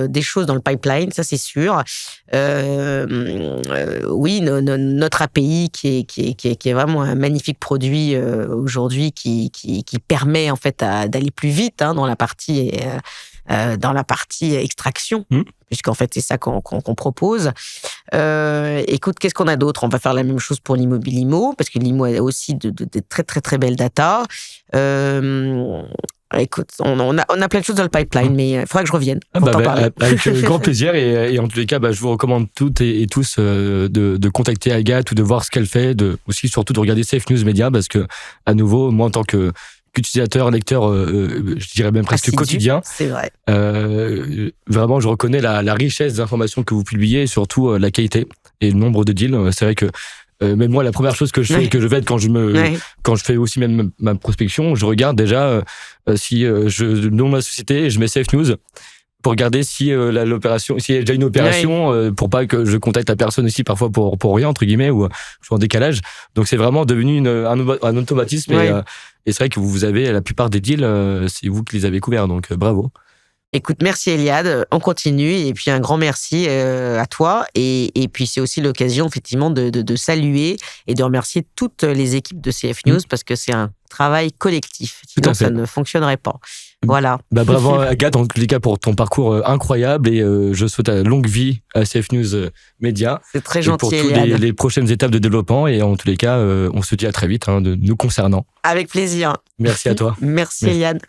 des choses dans le pipeline, ça c'est sûr. Oui, notre API qui est vraiment un magnifique produit aujourd'hui qui permet en fait d'aller plus vite dans la partie extraction, puisqu'en fait, c'est ça qu'on propose. Écoute, qu'est-ce qu'on a d'autre? On va faire la même chose pour l'IMO, parce que l'IMO a aussi de très, très, très belles data. Écoute, on a plein de choses dans le pipeline, mais il faudra que je revienne pour t'en parler. Avec grand plaisir, et en tous les cas, je vous recommande toutes et tous de contacter Agathe ou de voir ce qu'elle fait, aussi surtout de regarder Safe News Media, parce que, à nouveau, moi, en tant qu'utilisateur, lecteur, je dirais même presque quotidien. C'est vrai. Vraiment, je reconnais la richesse des informations que vous publiez et surtout la qualité et le nombre de deals. C'est vrai que même moi, la première chose que je fais, que je vais quand je fais aussi même ma prospection, je regarde déjà si je nomme ma société et je mets Safe News pour regarder si l'opération, s'il y a déjà une opération, pour pas que je contacte la personne aussi parfois pour rien entre guillemets, ou je suis en décalage. Donc c'est vraiment devenu un automatisme, et c'est vrai que vous avez la plupart des deals, c'est vous qui les avez couverts, donc bravo. Écoute, merci Eliade, on continue, et puis un grand merci à toi, et puis c'est aussi l'occasion effectivement de saluer et de remercier toutes les équipes de CF News, parce que c'est un travail collectif, sinon ça ne fonctionnerait pas. Voilà. Bravo Agathe, en tous les cas, pour ton parcours incroyable, et je souhaite longue vie à CF News Media. C'est très gentil, pour toutes les prochaines étapes de développement, et en tous les cas, on se dit à très vite, nous concernant. Avec plaisir. Merci à toi. Merci Eliade.